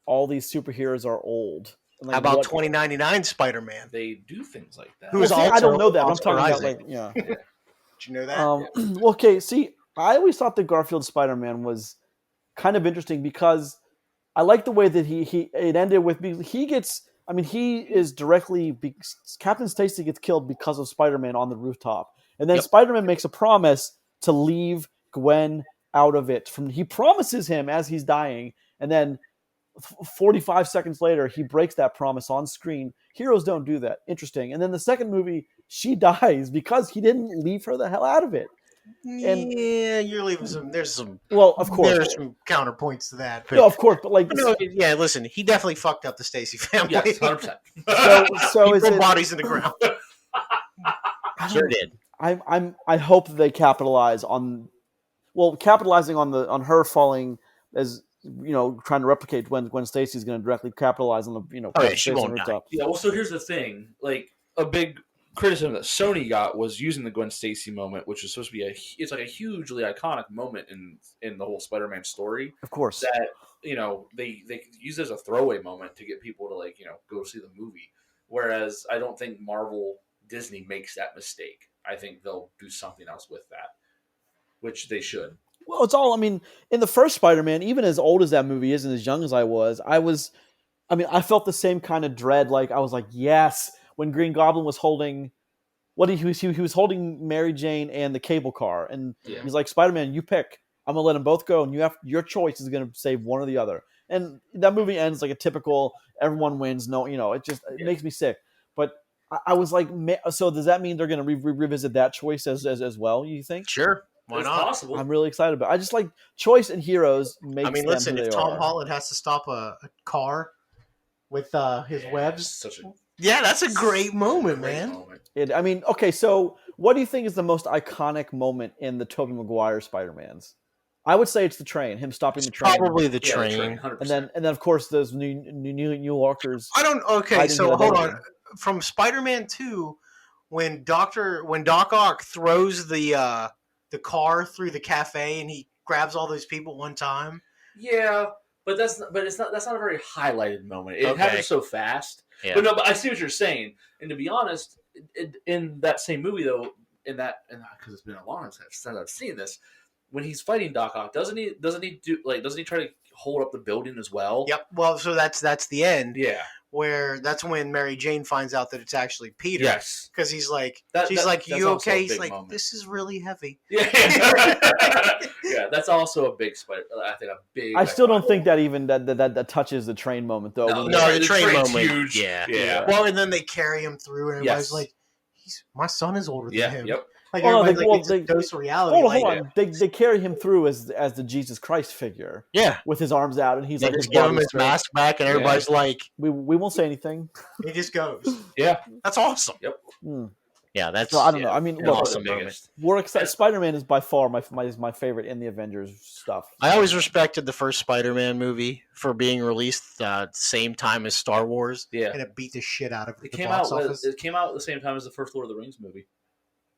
all these superheroes are old. And, like, How about what- 2099 Spider-Man? They do things like that. Who is Well, see, I also don't know that. But I'm Oscar talking about Isaac. like yeah. Did you know that? Well, okay. See, I always thought the Garfield Spider-Man was kind of interesting because I like the way that it ended with he gets. I mean, he is directly Captain Stacy gets killed because of Spider-Man on the rooftop, and then Yep. Spider-Man makes a promise to leave Gwen out of it. He promises him as he's dying, and then 45 seconds later, he breaks that promise on screen. Heroes don't do that. Interesting. And then the second movie, she dies because he didn't leave her the hell out of it. And yeah, you're leaving some. There's some. well, of course, There's some counterpoints to that. But, no, of course, but like, no, yeah, listen, he definitely fucked up the Stacy family. Yes, 100%. so He is threw it? bodies in the ground. I Sure don't- did. I hope they capitalize on, capitalizing on her falling as trying to replicate when Gwen Stacy's going to directly capitalize on the Oh, yeah, Captain she Stacy won't die. rooftop. Yeah, well, so here's the thing. Like, a big criticism that Sony got was using the Gwen Stacy moment, which is supposed to be it's like a hugely iconic moment in the whole Spider-Man story. Of course, That they use it as a throwaway moment to get people to go see the movie. Whereas I don't think Disney makes that mistake. I think they'll do something else with that, which they should. well, it's all. I mean, in the first Spider-Man, even as old as that movie is and as young as I was, I felt the same kind of dread. Like I was like, yes, when Green Goblin was holding, he was holding Mary Jane and the cable car, and Yeah. he's like, Spider-Man, you pick. I'm gonna let them both go, and your choice is gonna save one or the other. And that movie ends like a typical everyone wins. No, it makes me sick. But I was like, so does that mean they're gonna revisit that choice as well? You think? Sure. Why It's not? possible. I'm really excited about it. I just like choice and heroes makes I mean, them listen, who if they Tom are. Holland has to stop a car with his Yeah, webs, it's such a yeah, that's a great moment, great man. moment. Okay, so what do you think is the most iconic moment in the Tobey Maguire Spider-Mans? I would say it's the train, him stopping the train. Probably the Yeah, train. 100%. And then of course those New Yorkers. I don't. Okay, hiding so in the hold building. on. From Spider-Man 2, when Doc Ock throws the car through the cafe and he grabs all those people at one time. Yeah, but that's not a very highlighted moment. It Okay. happens so fast. Yeah. But I see what you're saying. And to be honest, in that same movie though, because it's been a long time since I've seen this, when he's fighting Doc Ock, doesn't he try to hold up the building as well? Yep. Well, so that's the end Yeah. where that's when Mary Jane finds out that it's actually Peter. Yes. Because he's like, That's you also a okay? He's big like, moment. this is really heavy. Yeah. Yeah. That's also a big spider. I think a big. I still don't think that even that touches the train moment though. No, When No, they- the train train's moment. huge. Yeah. Yeah. Well, and then they carry him through, and everybody's Yes. like, my son is older Yeah. than him. Yep. Like, Oh, no, everybody's they- like, it's well, a dose of reality. hold like, on. They carry him through as the Jesus Christ figure Yeah. with his arms out, and he's They like, just give him body's his straight. mask back, and Yeah. everybody's like, We won't say anything. he just goes. Yeah. That's awesome. Hmm. Yeah, that's. So I don't Yeah. know. I mean, It's look, one of awesome the moment. biggest. we're excited. Spider-Man is by far my favorite in the Avengers stuff. I always respected the first Spider-Man movie for being released same time as Star Wars, Yeah. and it beat the shit out of It the came box out. office. It came out at the same time as the first Lord of the Rings movie,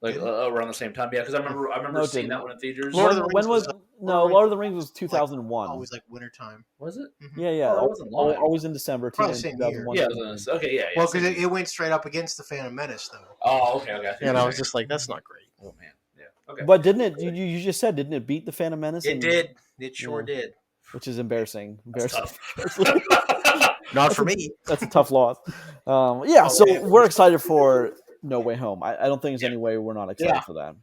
like Did it? around the same time. Yeah, because I remember No, it seeing didn't. that one in theaters. Lord of the when Rings was was- Lord of the Rings was 2001. Always like wintertime. Was it? Yeah. Oh, it wasn't long. Always in December. Probably the same year. 2001. Yeah, it was okay. Yeah. Well, because it went straight up against the Phantom Menace, though. Oh, okay. Okay. And I was just like, that's not great. Oh man. Yeah. Okay. But didn't it? You just said didn't it beat the Phantom Menace? It And- did. It sure Yeah. did. which is embarrassing. That's Embarrassing. tough. Not for me. That's a tough loss. Oh, So yeah. we're excited for No Way Home. I don't think there's any way we're not excited Yeah. for that.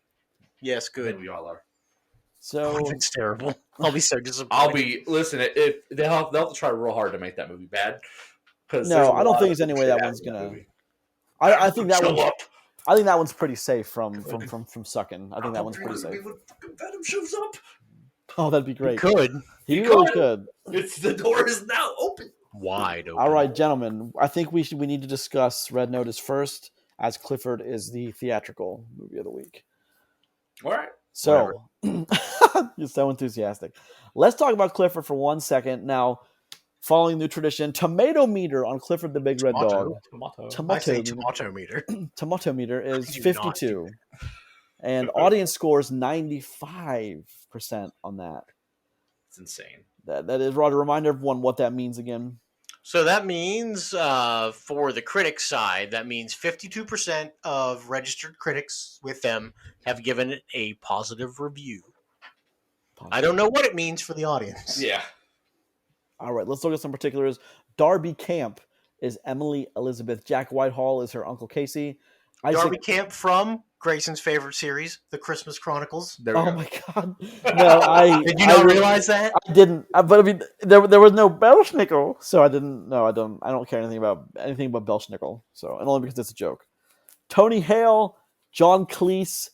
Yes, Good. good. We all are. So It's terrible. I'll be so disappointed. I'll be. Listen, if they'll have to try real hard to make that movie bad. Because No, I don't think there's any way that one's gonna- I think that one's I think that one's pretty safe from sucking. I think that one's pretty safe. Venom shows up. Oh, that'd be great. Could. He He really could. could. It's the door is now open. Wide open. All right, gentlemen. I think we need to discuss Red Notice first, as Clifford is the theatrical movie of the week. All right. So you're so enthusiastic. Let's talk about Clifford for 1 second. Now, following the tradition, tomato meter on Clifford the Big Red Tomato. Dog. Tomato. I Tomato say meter, tomato meter. tomato meter is I do not 52. and audience scores 95% on that. It's insane. That is, Roger. Remind everyone what that means again. So that means, for the critic side, that means 52% of registered critics with them have given it a positive review. I don't know what it means for the audience. Yeah. All right, let's look at some particulars. Darby Camp is Emily Elizabeth. Jack Whitehall is her Uncle Casey. Darby Camp from Grayson's favorite series, The Christmas Chronicles. There we Oh go. my god! No, Did you not realize that? I didn't. But I mean, there was no Belschnickel, so I didn't. No, I don't care anything about Belschnickel. So, and only because it's a joke. Tony Hale, John Cleese.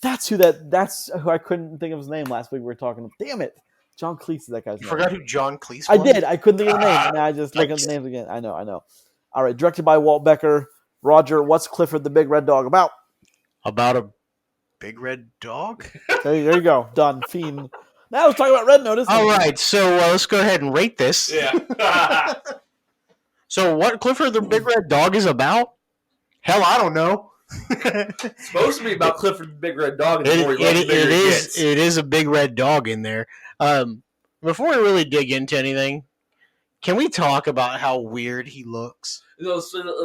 That's who I couldn't think of his name last week. We were talking. Damn it, John Cleese is that guy's You name. forgot who John Cleese was? I did. I couldn't think of the name. And I just looked at the names again. I know. All right, directed by Walt Becker. Roger, what's Clifford the Big Red Dog about? About a big red dog? There you go. Done. Fiend. Now let's talk about Red Notice. All right, so let's go ahead and rate this. Yeah. So what Clifford the Big Red Dog is about? Hell, I don't know. It's supposed to be about Clifford the Big Red Dog. And the more he It loves, the bigger he gets. is a big red dog in there. Before we really dig into anything, can we talk about how weird he looks? So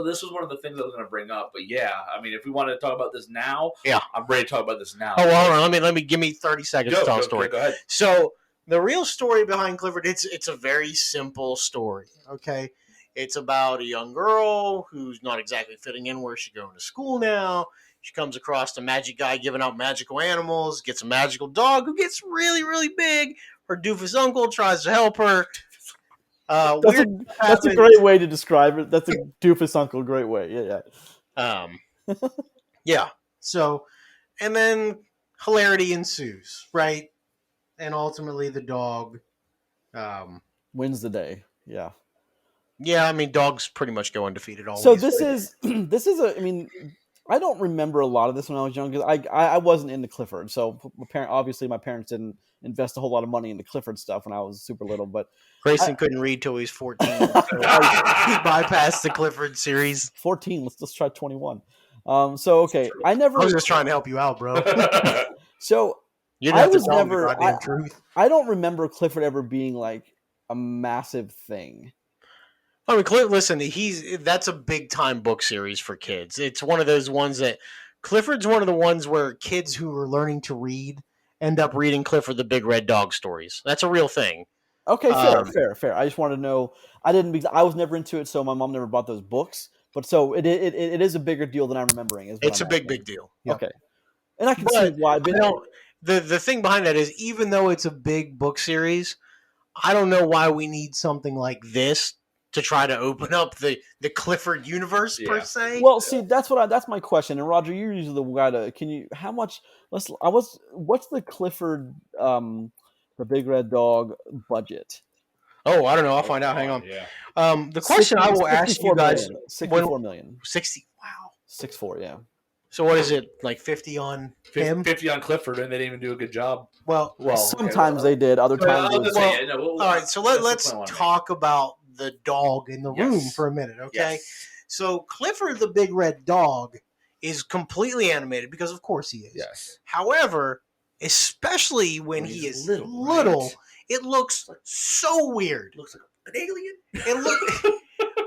this was one of the things I was going to bring up, but yeah, I mean, if we wanted to talk about this now, Yeah. I'm ready to talk about this now. Oh, well, hold on. Let me give me 30 seconds to tell a story. Go ahead. So the real story behind Clifford, it's a very simple story. Okay, it's about a young girl who's not exactly fitting in where she's going to school now. She comes across a magic guy giving out magical animals, gets a magical dog who gets really, really big. Her doofus uncle tries to help her. That's a great way to describe it. That's a doofus uncle. Great way. Yeah. Yeah. So, and then hilarity ensues, right? And ultimately, the dog. Wins the day. Yeah. Yeah, I mean, dogs pretty much go undefeated always. So this is I mean, I don't remember a lot of this when I was young because I wasn't into Clifford. So obviously my parents didn't invest a whole lot of money into Clifford stuff when I was super little. But Grayson couldn't read till he was 14. So he bypassed the Clifford series. 14. Let's try 21. So okay, I never. I was just trying to help you out, bro. So You I didn't have was to tell him the never. goddamn truth. I don't remember Clifford ever being like a massive thing. I mean, listen, that's a big time book series for kids. It's one of those ones that Clifford's one of the ones where kids who are learning to read end up reading Clifford the Big Red Dog stories. That's a real thing. Okay, fair. I just wanted to know. I was never into it, so my mom never bought those books. But so it is a bigger deal than I'm remembering. It's a big deal. Yeah. Okay, and I can see why. But the thing behind that is, even though it's a big book series, I don't know why we need something like this to try to open up the Clifford universe per se. Well, see, that's my question. And Roger, you're usually the guy to. How much? What's the Clifford, the Big Red Dog budget? Oh, I don't know. I'll find out. Hang on. Yeah. The question I will ask you guys: 64 million. 60. Wow. 64. Yeah. So what is it, like 50 on him? 50 on Clifford, and they didn't even do a good job. Well, sometimes they did. Other times. All right. So let's talk about the dog in the room for a minute, okay? Yes. So Clifford the Big Red Dog is completely animated because, of course, he is. Yes. However, especially when he is little, right? It looks so weird. Looks like an alien. It look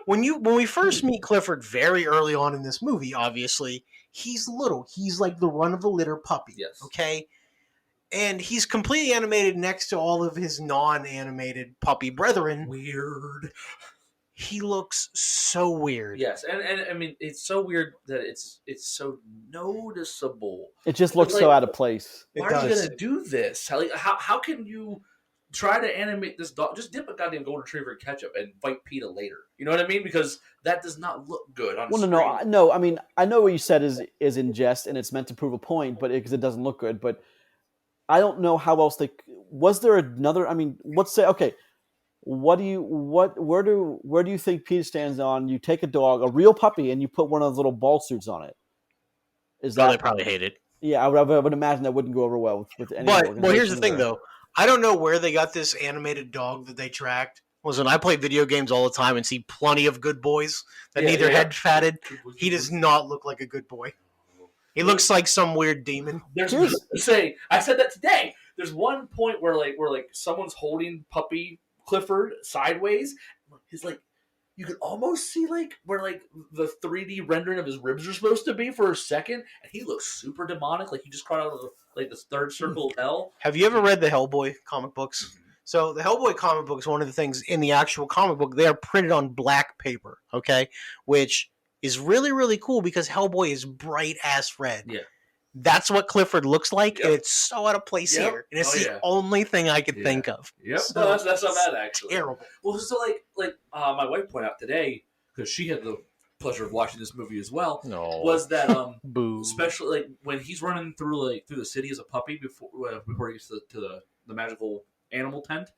when we first meet Clifford very early on in this movie, obviously, he's little. He's like the run of the litter puppy. Yes. Okay? And he's completely animated next to all of his non-animated puppy brethren. Weird. He looks so weird. Yes, and I mean it's so weird that it's so noticeable. It just looks so out of place. Why are you gonna do this? How can you try to animate this dog? Just dip a goddamn golden retriever in ketchup and fight PETA later. You know what I mean? Because that does not look good on screen. No. I mean, I know what you said is in jest and it's meant to prove a point, but because it doesn't look good. But I don't know how else was there another? I mean, let's say okay. Where do you think PETA stands on? You take a dog, a real puppy, and you put one of those little ball suits on it. They probably hate it. Yeah, I would imagine that wouldn't go over well with any. But here's the thing, though. I don't know where they got this animated dog that they tracked. Listen, I play video games all the time and see plenty of good boys that need their head fatted. He does not look like a good boy. He looks like some weird demon. I said that today. There's one point where someone's holding puppy Clifford sideways. He's like, you could almost see where the 3D rendering of his ribs are supposed to be for a second, and he looks super demonic, like he just crawled out of the third circle of hell. Have you ever read the Hellboy comic books? So the Hellboy comic books, one of the things in the actual comic book, they are printed on black paper, okay, which is really, really cool because Hellboy is bright ass red. Yeah. That's what Clifford looks like, and it's so out of place here. And it's the only thing I could think of. Yep, so no, that's not bad, actually. Terrible. Well, so my wife pointed out today, because she had the pleasure of watching this movie as well, was that Boo. especially when he's running through the city as a puppy before he gets to the magical animal tent,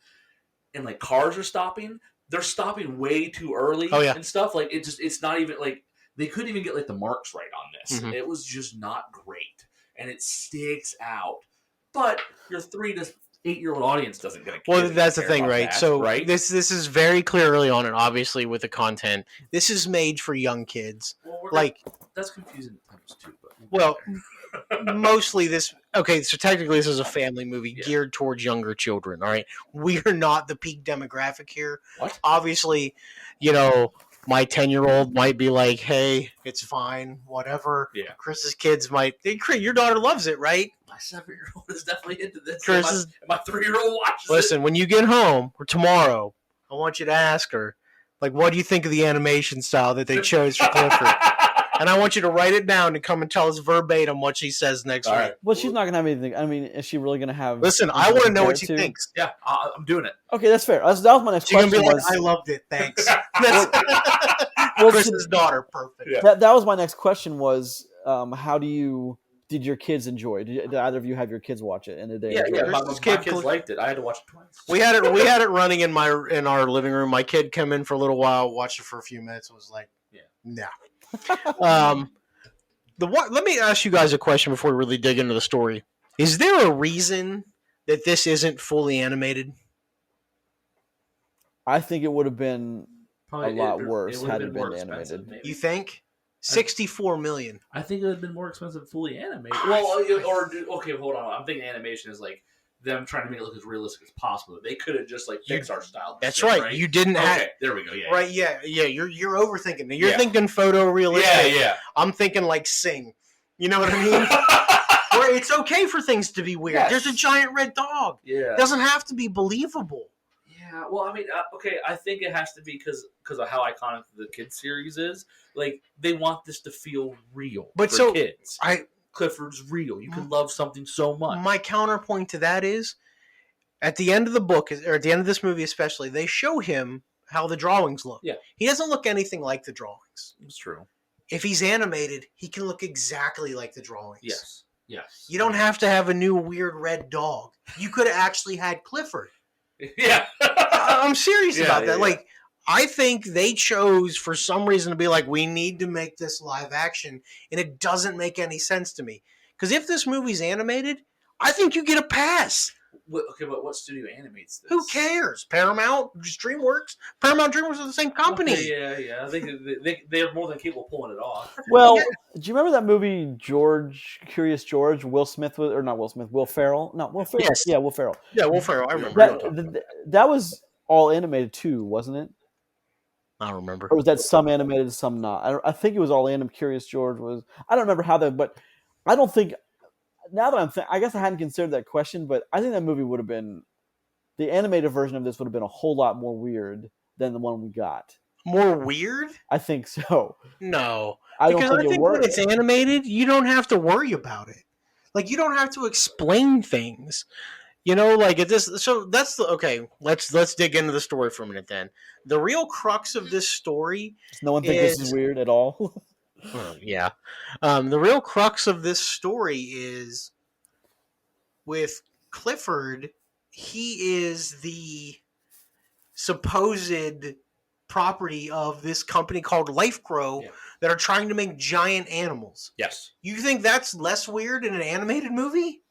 and cars are stopping. They're stopping way too early and stuff. It's not even they couldn't even get the marks right on this. Mm-hmm. It was just not great, and it sticks out. But your 3 to 8-year-old audience doesn't get it. Well, that's the thing, right? So this is very clear early on, and obviously with the content, this is made for young kids. Well, that's confusing at times too. But well, mostly this. Okay, so technically this is a family movie geared towards younger children. All right, we are not the peak demographic here. What? Obviously, my 10-year-old might be like, "Hey, it's fine, whatever." Yeah. Chris's kids might. Your daughter loves it, right? My 7-year-old is definitely into this. Chris my 3-year-old watches Listen, when you get home or tomorrow, I want you to ask her, what do you think of the animation style that they chose for Clifford? And I want you to write it down and come and tell us verbatim what she says next week. Right. Well, she's not going to have anything. I mean, is she really going to have... Listen, I want to know what she thinks. Yeah, I'm doing it. Okay, that's fair. That was my next question. She's going to be like, I loved it, thanks. Chris's daughter, perfect. Yeah. That was my next question was, did your kids enjoy it? Did either of you have your kids watch it in a day? Yeah. My kids liked it. I had to watch it twice. We had it running in our living room. My kid came in for a little while, watched it for a few minutes, and was like, nah. Let me ask you guys a question before we really dig into the story. Is there a reason that this isn't fully animated? I think it would have been Probably a lot worse had it been more animated. maybe. You think? $64 million. I think it would have been more expensive fully animated. Well, okay, hold on. I'm thinking animation is them trying to make it look as realistic as possible. They could have just Pixar style. That's right. You didn't have. Okay, there we go. Yeah. Right. Yeah. You're overthinking it. You're thinking photorealistic. Yeah. I'm thinking Sing. You know what I mean? Where it's okay for things to be weird. Yes. There's a giant red dog. Yeah. It doesn't have to be believable. Yeah. Well, I mean, okay. I think it has to be because of how iconic the kids series is. They want this to feel real. But for kids. Clifford's real. You can love something so much. My counterpoint to that is, at the end of the book, or at the end of this movie especially, they show him how the drawings look. Yeah. He doesn't look anything like the drawings. It's true. If he's animated, he can look exactly like the drawings. Yes. You don't have to have a new weird red dog. You could have actually had Clifford. Yeah. I'm serious about that. Yeah. I think they chose for some reason to be we need to make this live action, and it doesn't make any sense to me. Because if this movie's animated, I think you get a pass. Okay, but what studio animates this? Who cares? Paramount, DreamWorks. Paramount, DreamWorks are the same company. Okay, yeah. I think they're more than capable of pulling it off. Well, do you remember that movie Curious George? Will Ferrell? No, Will Ferrell. Yes. Yeah, Will Ferrell. Yeah, Will Ferrell. I remember. That was all animated too, wasn't it? I don't remember. Or was that some animated, some not? I think it was all animated. Curious George was. I don't remember how that, but I don't think. Now that I guess I hadn't considered that question, but I think that movie would have been, the animated version of this would have been a whole lot more weird than the one we got. More weird? I think so. No, I don't think it works. When it's animated, you don't have to worry about it. You don't have to explain things. So that's okay. Let's dig into the story for a minute. Then the real crux of this story. Does no one think this is weird at all? Yeah. The real crux of this story is with Clifford. He is the supposed property of this company called LifeGrow that are trying to make giant animals. Yes. You think that's less weird in an animated movie?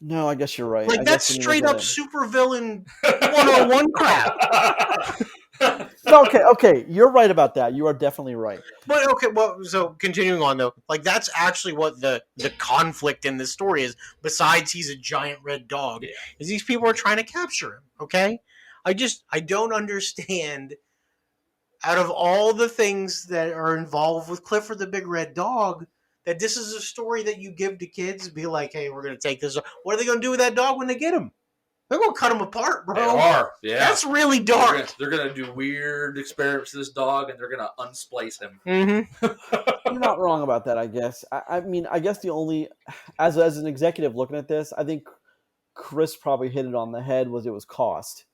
No, I guess you're right. That's straight up supervillain 101 crap. No, okay, you're right about that. You are definitely right. But okay, well, so continuing on though, like that's actually what the conflict in this story is. Besides, he's a giant red dog. Yeah. Is these people are trying to capture him? Okay, I don't understand. Out of all the things that are involved with Clifford the Big Red Dog, that this is a story that you give to kids. Be like, hey, we're gonna take this. What are they gonna do with that dog when they get him? They're gonna cut him apart, bro. They are. Yeah. That's really dark. They're gonna do weird experiments to this dog, and they're gonna unsplice him. Mm-hmm. You're not wrong about that, I guess. I mean, I guess the only, as an executive looking at this, I think Chris probably hit it on the head. Was cost.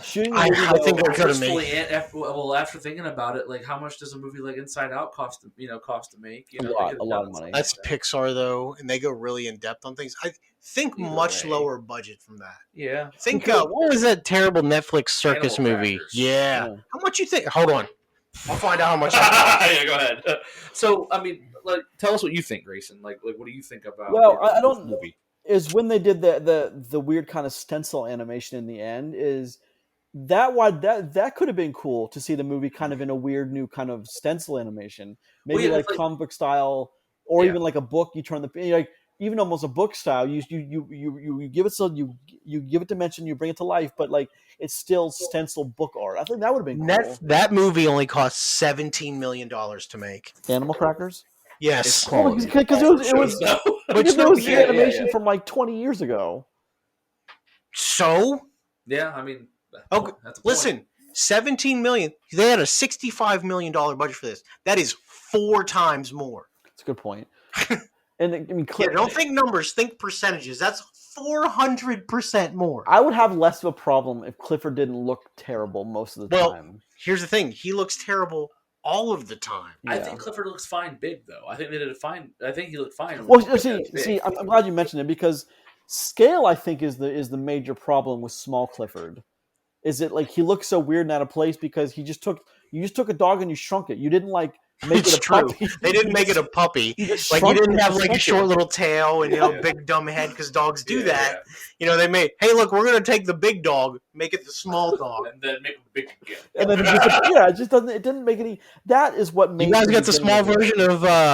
Shooting the movie, I think they're gonna Truthfully, make after thinking about it, like how much does a movie like Inside Out cost to make? You know, a lot of money. that's Pixar though, and they go really in depth on things. I think Either much way. lower budget from that. Yeah. Think what was that terrible Netflix circus Animal movie? Crackers. Yeah. Yeah. How much you think? Hold on, I'll find out how much. Yeah, go ahead. So, I mean, like, tell us what you think, Grayson. Like, what do you think about? Well, this I don't- movie. Is when they did the weird kind of stencil animation in the end. Is that could have been cool to see the movie kind of in a weird new kind of stencil animation, maybe Well, yeah, like it's like- comic book style, or Yeah. even like a book. You turn the like even almost a book style. You give it you give it dimension, you bring it to life, but like it's still stencil book art. I think that would have been cool. That movie only cost $17 million to make. Animal Crackers. Yes, Well, Quality. because it was but because it was yeah, animation yeah. from like 20 years ago. so Yeah, I mean, Okay, that's a point. listen, 17 million. They had a $65 million budget for this. That is 4 times more. That's a good point. And I mean, Yeah, don't think numbers, think percentages. That's 400% more. I would have less of a problem if Clifford didn't look terrible most of the Well, time. Here's the thing. He looks terrible all of the time. I Yeah. think Clifford looks fine big though. I think they did it fine. I think he looked fine. Well, big. see, I'm glad you mentioned it because scale, I think, is the major problem with small Clifford. Is it like he looks so weird and out of place because you just took a dog and you shrunk it. You didn't like make It's it a true. puppy. They didn't make it a puppy. You just Like you shrunk didn't it, have you like a shrunk short it. little tail and Yeah. big dumb head because dogs do Yeah, that. You know, they made, hey, look, we're gonna take the big dog, make it the small dog. and then make him big again. And then it just doesn't. It didn't make any. That is what made. You guys the got the beginning small of it. version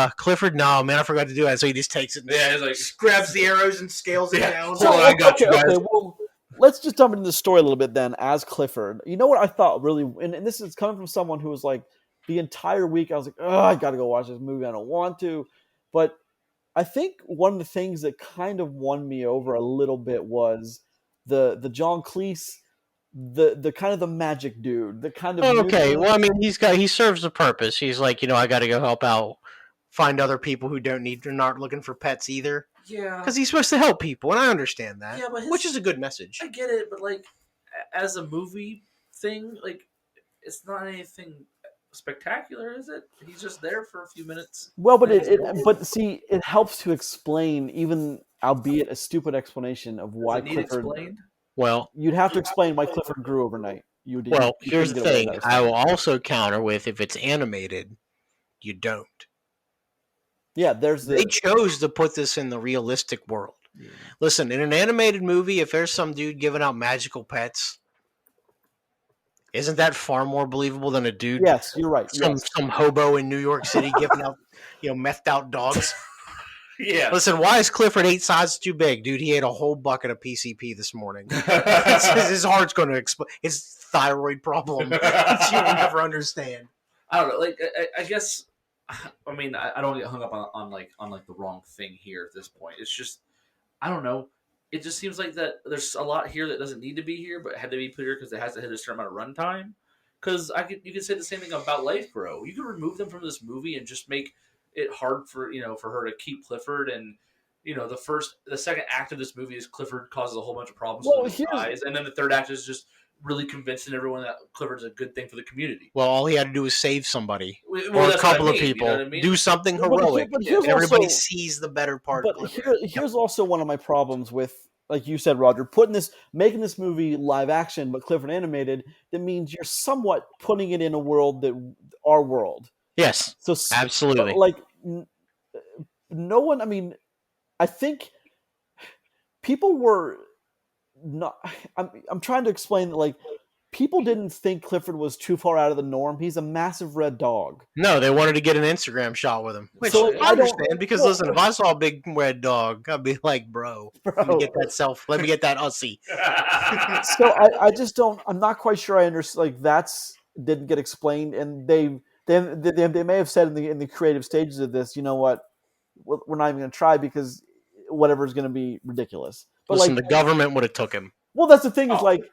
of Clifford? No, man, I forgot to do that. So he just takes it and Yeah, it's like grabs the arrows and scales it Yeah. down. So I got you guys. Okay, well, let's just jump into the story a little bit then. As Clifford, you know what I thought really, and this is coming from someone who was like the entire week. I was like, oh, I got to go watch this movie. I don't want to, but I think one of the things that kind of won me over a little bit was the John Cleese, the kind of the magic dude, the kind of Okay, well, I mean, he serves a purpose. He's like, I got to go help out, find other people who they're not looking for pets either, yeah, because he's supposed to help people, and I understand that. Yeah, but which is a good message. I get it, but like as a movie thing, like it's not anything spectacular, is it? He's just there for a few minutes. Well, but but see, it helps to explain, even albeit a stupid explanation of why Does it need Clifford. explained? Well, You'd have to explain why Clifford grew overnight. You here's couldn't the get away thing. with that I stuff. will also counter with if it's animated, you don't. Yeah, there's They the chose to put this in the realistic world. Listen, in an animated movie, if there's some dude giving out magical pets, isn't that far more believable than a dude, yes, you're right. some Yes. hobo in New York City giving out, methed out dogs? Yeah. Listen, why is Clifford 8 sizes too big, dude? He ate a whole bucket of PCP this morning. His heart's going to explode. His thyroid problem. You will never understand. I don't know. Like, I guess. I mean, I don't get hung up on the wrong thing here at this point. It's just, I don't know. It just seems like that there's a lot here that doesn't need to be here, but had to be put here because it has to hit a certain amount of runtime. Because you could say the same thing about Life, bro. You could remove them from this movie and just make it hard for her to keep Clifford, and the second act of this movie is Clifford causes a whole bunch of problems Well, with his eyes, and then the third act is just really convincing everyone that Clifford's a good thing for the community. Well, all he had to do was save somebody Well, or a that's what I couple of mean, you people. know what I mean? Do something But heroic. here's and everybody also- sees the better part But of Clifford. here's also one of my problems with, like you said, Roger, making this movie live action but Clifford animated. That means you're somewhat putting it in a world our world. Yes, So absolutely. like no one. I mean, I think people were not. I'm trying to explain that, like, people didn't think Clifford was too far out of the norm. He's a massive red dog. No, they wanted to get an Instagram shot with him, which So, I I don't- understand because listen, if I saw a big red dog, I'd be like, bro, let me Bro. get that let me get that Ussy. So I just don't. I'm not quite sure I understand. Like that's didn't get explained, and they may have said in the creative stages of this, you know what, we're not even going to try because whatever is going to be ridiculous. But Listen, like, the government would have took him. well, that's the thing is Oh, like.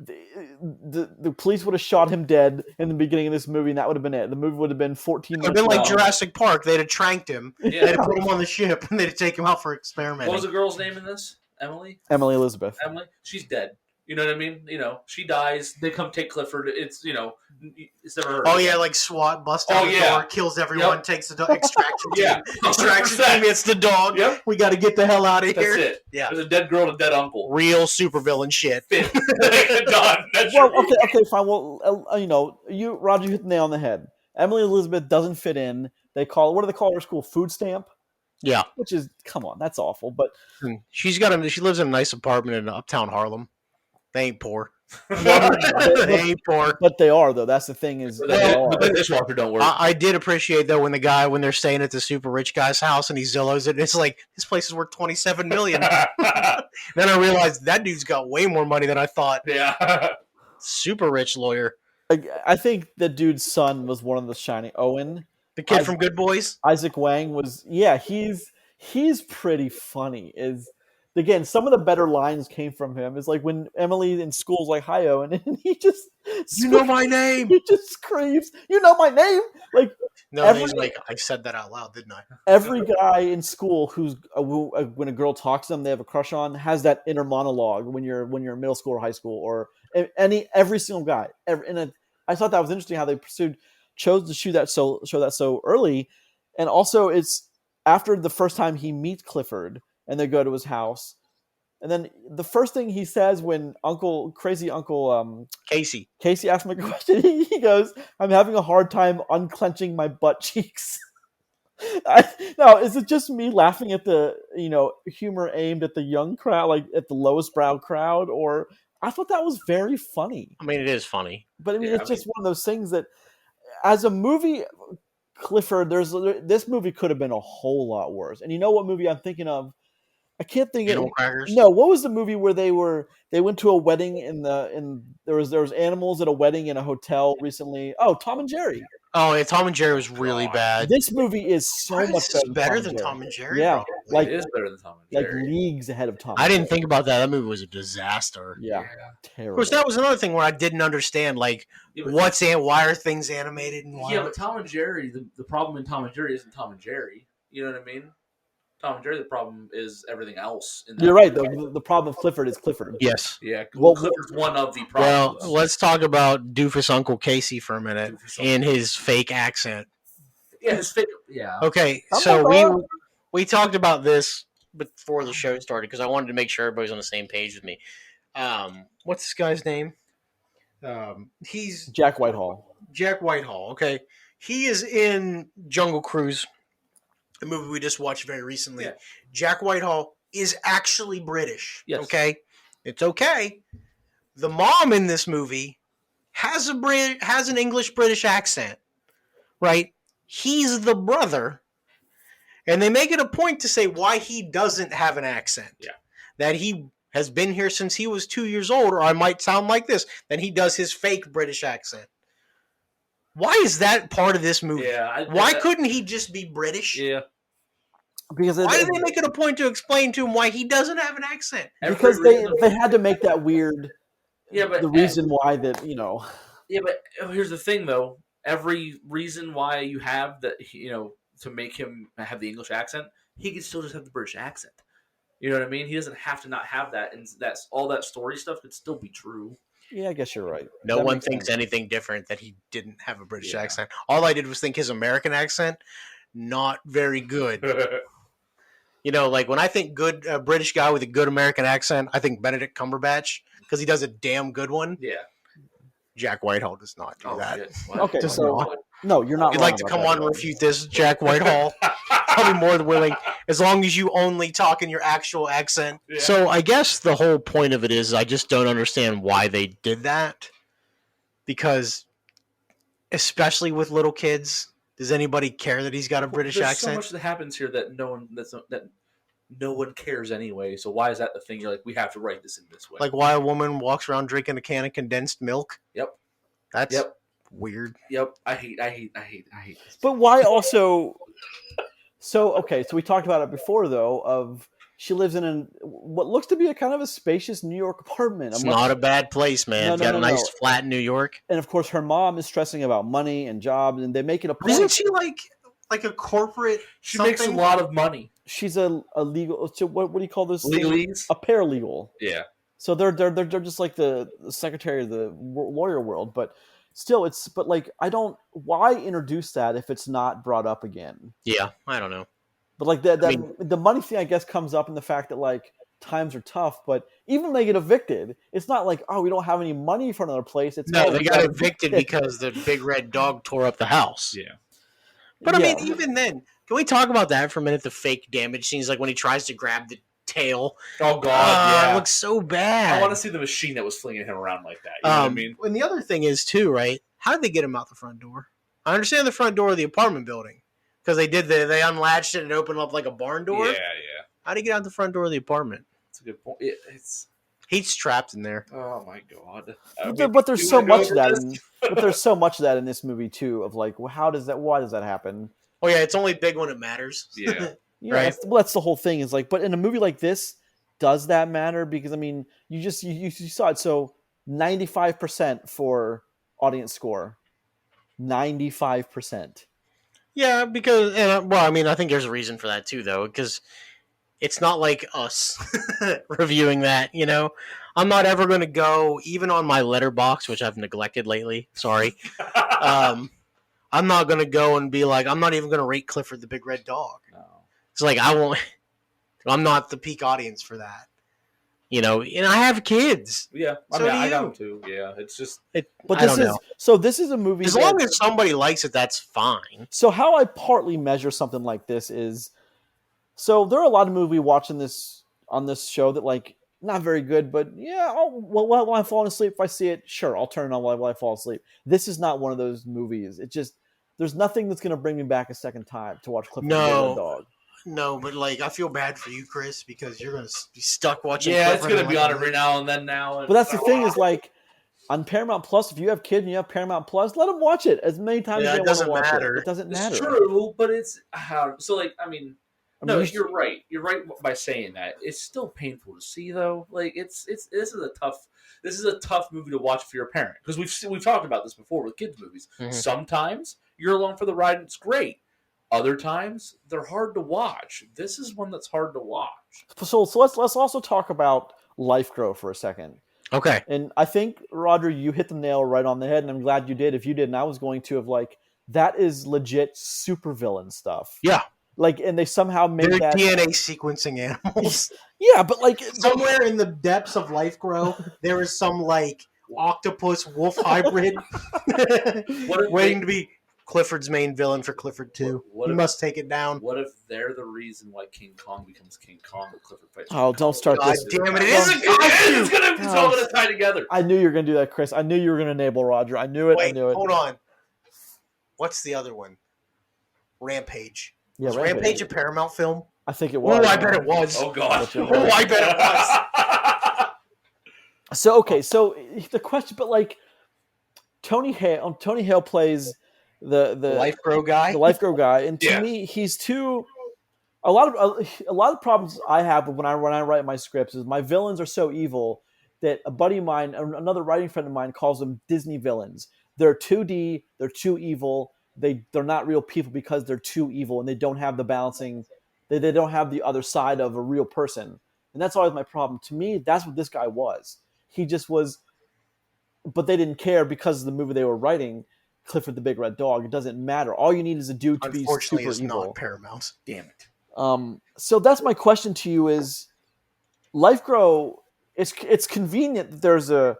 The police would have shot him dead in the beginning of this movie, and that would have been it. The movie would have been 14 It would have minutes been like long. Jurassic Park. They'd have tranked him. They'd Yeah. have put him on the ship, and they'd have taken him out for experimenting. What was the girl's name in this? Emily. Emily Elizabeth. Emily. She's dead. You know what I mean? She dies. They come take Clifford. It's it's never heard. Oh of yeah, again. like SWAT, bust down Oh, the yeah. door, kills everyone, Yep. takes the extraction team. Yeah. Extraction team, it's the dog. Yep. We got to get the hell out of That's here. it. Yeah. There's a dead girl and a dead uncle. Real supervillain shit. Done. That's Well, your- okay, fine. Well, you, Roger, hit the nail on the head. Emily Elizabeth doesn't fit in. What do they call her school? Food stamp? Yeah. Which is, come on, that's awful. But She lives in a nice apartment in uptown Harlem. They ain't poor. Well, They ain't poor. but they are though. That's the thing is, But they the, are. but the dishwasher don't work. I did appreciate though when they're staying at the super rich guy's house and he Zillows it. And it's like this place is worth $27 million. Then I realized that dude's got way more money than I thought. Yeah. Super rich lawyer. I think the dude's son was one of the shining. Owen The kid from Good Boys. Isaac Wang was. Yeah, he's pretty funny. Again, some of the better lines came from him. It's like when Emily in school's like, "Hi, Owen," and he just You know my name. he just screams, "You know my name!" Like No, he's like, I said that out loud, didn't I? every guy in school who when a girl talks to them, they have a crush on, has that inner monologue when you're in middle school or high school, or every single guy. I thought that was interesting how they chose to show that so early, and also it's after the first time he meets Clifford and they go to his house, and then the first thing he says when crazy Uncle Casey. Casey asks him a question, he goes, "I'm having a hard time unclenching my butt cheeks." Now, is it just me laughing at the humor aimed at the young crowd, like at the lowest brow crowd, or I thought that was very funny. I mean, it is funny. But I mean, Yeah, it's just one of those things that, as a movie, Clifford, this movie could have been a whole lot worse. And you know what movie I'm thinking of? I can't think of. Animal crackers. No, what was the movie where they went to a wedding there was animals at a wedding in a hotel recently? Oh, Tom and Jerry. Oh, yeah, Tom and Jerry was really bad. This movie is so Why is much this better better than than Tom and Jerry. Yeah, probably? like- It is better than Tom and like Jerry. leagues ahead of Tom. I and didn't Jerry. think about that. That movie was a disaster. Yeah, Of terrible. course, that was another thing where I didn't understand, like, Yeah, but- why are things animated and why? Yeah, but Tom and Jerry, the problem in Tom and Jerry isn't Tom and Jerry. You know what I mean? Tom and Jerry, the problem is everything else. In that You're right. movie. The problem of Clifford is Clifford. Yes. Yeah, Well, Clifford's one of the Well, problems. let's talk about Doofus Uncle Casey for a minute Doofus Uncle. in his fake accent. Yeah, his fit. Yeah. Okay, I'm so not- we talked about this before the show started because I wanted to make sure everybody's on the same page with me. What's this guy's name? He's Jack Whitehall. Jack Whitehall. Okay, he is in Jungle Cruise, the movie we just watched very recently. Yeah. Jack Whitehall is actually British. Yes. Okay, it's okay. The mom in this movie has an English British accent, right? He's the brother, and they make it a point to say why he doesn't have an accent. Yeah. That he has been here since he was 2 years old, or I might sound like this. Then he does his fake British accent. Why is that part of this movie? Yeah. Why couldn't he just be British? Yeah. Because Why do they make it a point to explain to him why he doesn't have an accent? because they had to make that weird. Yeah, but the reason why that Yeah, but here's the thing, though. Every reason why you have that, to make him have the English accent, he can still just have the British accent. You know what I mean? He doesn't have to not have that, and that's all that story stuff could still be true. Yeah, I guess you're right. No That one makes thinks sense. anything different that he didn't have a British Yeah. accent. All I did was think his American accent, not very good. Like when I think good British guy with a good American accent, I think Benedict Cumberbatch because he does a damn good one. Yeah. Jack Whitehall does not do Oh that. shit. What? Okay, Does so not. no, you're not. If you'd wrong like to about come that. on and refute this, Jack Whitehall, I'll be more than willing, as long as you only talk in your actual accent. Yeah. So I guess the whole point of it is I just don't understand why they did that. because, especially with little kids, does anybody care that he's got a British There's accent? so much that happens here that no one cares anyway. So why is that the thing? You're like, we have to write this in this way. Like why a woman walks around drinking a can of condensed milk? Yep. That's Yep. weird. Yep. I hate this. But why also? So we talked about it before though. Of she lives in what looks to be a kind of a spacious New York apartment. It's not a bad place, man. No, It's no, got no, a nice no. flat in New York. And of course, her mom is stressing about money and jobs, and they make it a point. Isn't she like a corporate? She makes a lot of money. She's a legal. So what do you call this? Legalese? A paralegal. Yeah. So they're just like the secretary of the lawyer world, but still, I don't. Why introduce that if it's not brought up again? Yeah, I don't know. But like the money thing, I guess, comes up in the fact that like times are tough. But even when they get evicted, it's not like, oh, we don't have any money for another place. It's No, they got evicted because the big red dog tore up the house. Yeah. But I mean, even then, can we talk about that for a minute? The fake damage scenes, like when he tries to grab the tail. Oh God, it looks so bad. I want to see the machine that was flinging him around like that. You know what I mean? And the other thing is too, right? How did they get him out the front door? I understand the front door of the apartment building because they unlatched it and opened up like a barn door. Yeah. How did he get out the front door of the apartment? That's a good point. He's trapped in there. Oh my God. But there's so much of that. But there's so much of that in this movie too. Of like, well, why does that happen? Oh yeah, it's only big when it matters. Yeah. Yeah, Right. that's the whole thing. Is like, but in a movie like this, does that matter? Because I mean, you saw it. So 95% for audience score. 95%. Yeah, because I mean, I think there's a reason for that too, though, because it's not like us reviewing that. You know, I'm not ever going to go even on my letterbox, which I've neglected lately. Sorry. I'm not going to go and be like, I'm not even going to rate Clifford the Big Red Dog. No. It's like I won't. I'm not the peak audience for that. You know, and I have kids. Yeah, I got them too. Yeah, it's just. But this is a movie. As long as somebody likes it, that's fine. So how I partly measure something like this is, so there are a lot of movies watching this on this show that like not very good, but yeah, while I'm falling asleep, if I see it, sure, I'll turn it on while I fall asleep. This is not one of those movies. It just there's nothing that's going to bring me back a second time to watch Clifford the Big Red Dog. No, but like I feel bad for you, Chris, because you're gonna be stuck watching. Yeah, Clifford it's gonna be like, on every now and then. Now, But that's the thing is like on Paramount Plus, if you have kids and you have Paramount Plus, let them watch it as many times as they want to watch it. It doesn't matter. It's true, but it's so like I mean, no, you you're right. You're right by saying that. It's still painful to see though. Like this is a tough movie to watch for your parent because we've talked about this before with kids movies. Mhm. Sometimes you're along for the ride and it's great. Other times they're hard to watch. This is one that's hard to watch. So let's also talk about Life Grow for a second. Okay. And I think, Roger, you hit the nail right on the head, and I'm glad you did. If you didn't, I was going to have like that is legit supervillain stuff. Yeah. Like, and they somehow made They're that DNA sequencing animals. Yeah, but like Somewhere in the depths of Life Grow, there is some like octopus wolf hybrid waiting to be Clifford's main villain for Clifford 2. He must take it down. What if they're the reason why King Kong becomes King Kong, but Clifford fights? Oh, don't start God this. damn it! It Don't- isn't It's all gonna tie together. I knew you were going to do that, Chris. I knew you were going to enable Roger. I knew it. I Wait, knew it. hold on. What's the other one? Rampage. Yeah, Was Rampage a Paramount film? I think it was. Oh, I bet it was. Oh God! Oh, I bet it was. So okay, so the question, but like Tony Hale plays the Life Grow guy. the Life Grow guy, and to Yeah. me, he's too. A lot of problems I have when I write my scripts is my villains are so evil that a buddy of mine, another writing friend of mine, calls them Disney villains. They're 2D. They're too evil. They're not real people because they're too evil and they don't have the balancing. They don't have the other side of a real person, and that's always my problem. To me, that's what this guy was. He just was, but they didn't care because of the movie they were writing, Clifford the Big Red Dog. It doesn't matter. All you need is a dude to be Unfortunately, super it's evil. not Paramount. Damn it! So that's my question to you: is Life Grow? It's convenient that there's a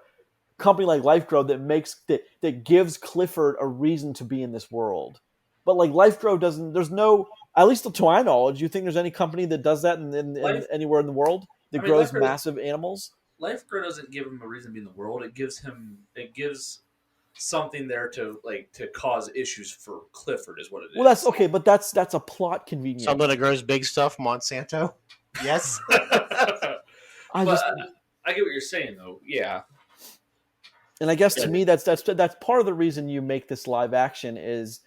company like Life Grow that gives Clifford a reason to be in this world, but like Life Grow doesn't. There's no, at least to my knowledge, you think there's any company that does that in anywhere in the world that grows Life Grow- massive animals? Life Grow doesn't give him a reason to be in the world. It gives something there to cause issues for Clifford is what it is. Well, that's okay, but that's a plot convenience. Something that grows big stuff, Monsanto. Yes. But I just, I get what you're saying though. Yeah. and I guess to me that's part of the reason you make this live action is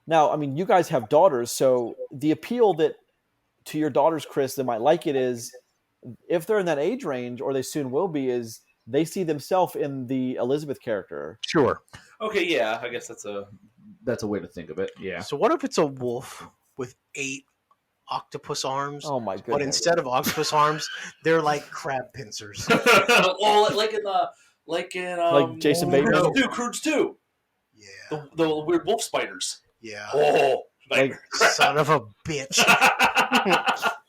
now. I mean, you guys have daughters, so the appeal that to your daughters, Chris, that might like it is if they're in that age range, or they soon will be, is they see themselves in the Elizabeth character. Sure. Okay. Yeah. I guess that's a way to think of it. Yeah. So what if it's a wolf with 8 octopus arms? Oh my goodness! But instead of octopus arms, they're like crab pincers. Well, like in Jason Bateman? Croods 2. Yeah. The weird wolf spiders. Yeah. Oh, Like, Son of a bitch.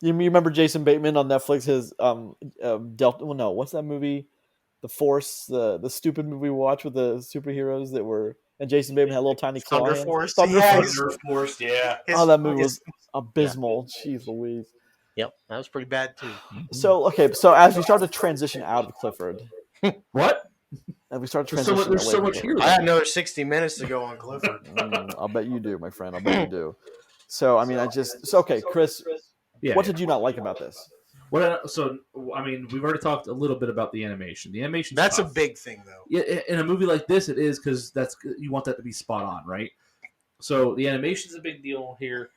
you remember Jason Bateman on Netflix? His Delta. Well, no, what's that movie? The Force, the stupid movie we watched with the superheroes that were, and Jason Bateman had a little tiny claw Thunder hands. Force? Thunder Yeah, Force. Thunder Force, yeah. Oh, that movie was abysmal. Jeez Louise. Yep, that was pretty bad too. So as we start to transition out of Clifford, What? as we start to There's transition, there's away so from much Clifford. here. I had another 60 minutes to go on Clifford. I'll bet you do, my friend. I'll bet you do. So I mean, okay, Chris. Yeah. What did you not like about this? I mean, we've already talked a little bit about the animation. The animation. That's a big thing, though. Yeah, in a movie like this, it is because you want that to be spot on, right? So the animation's a big deal here.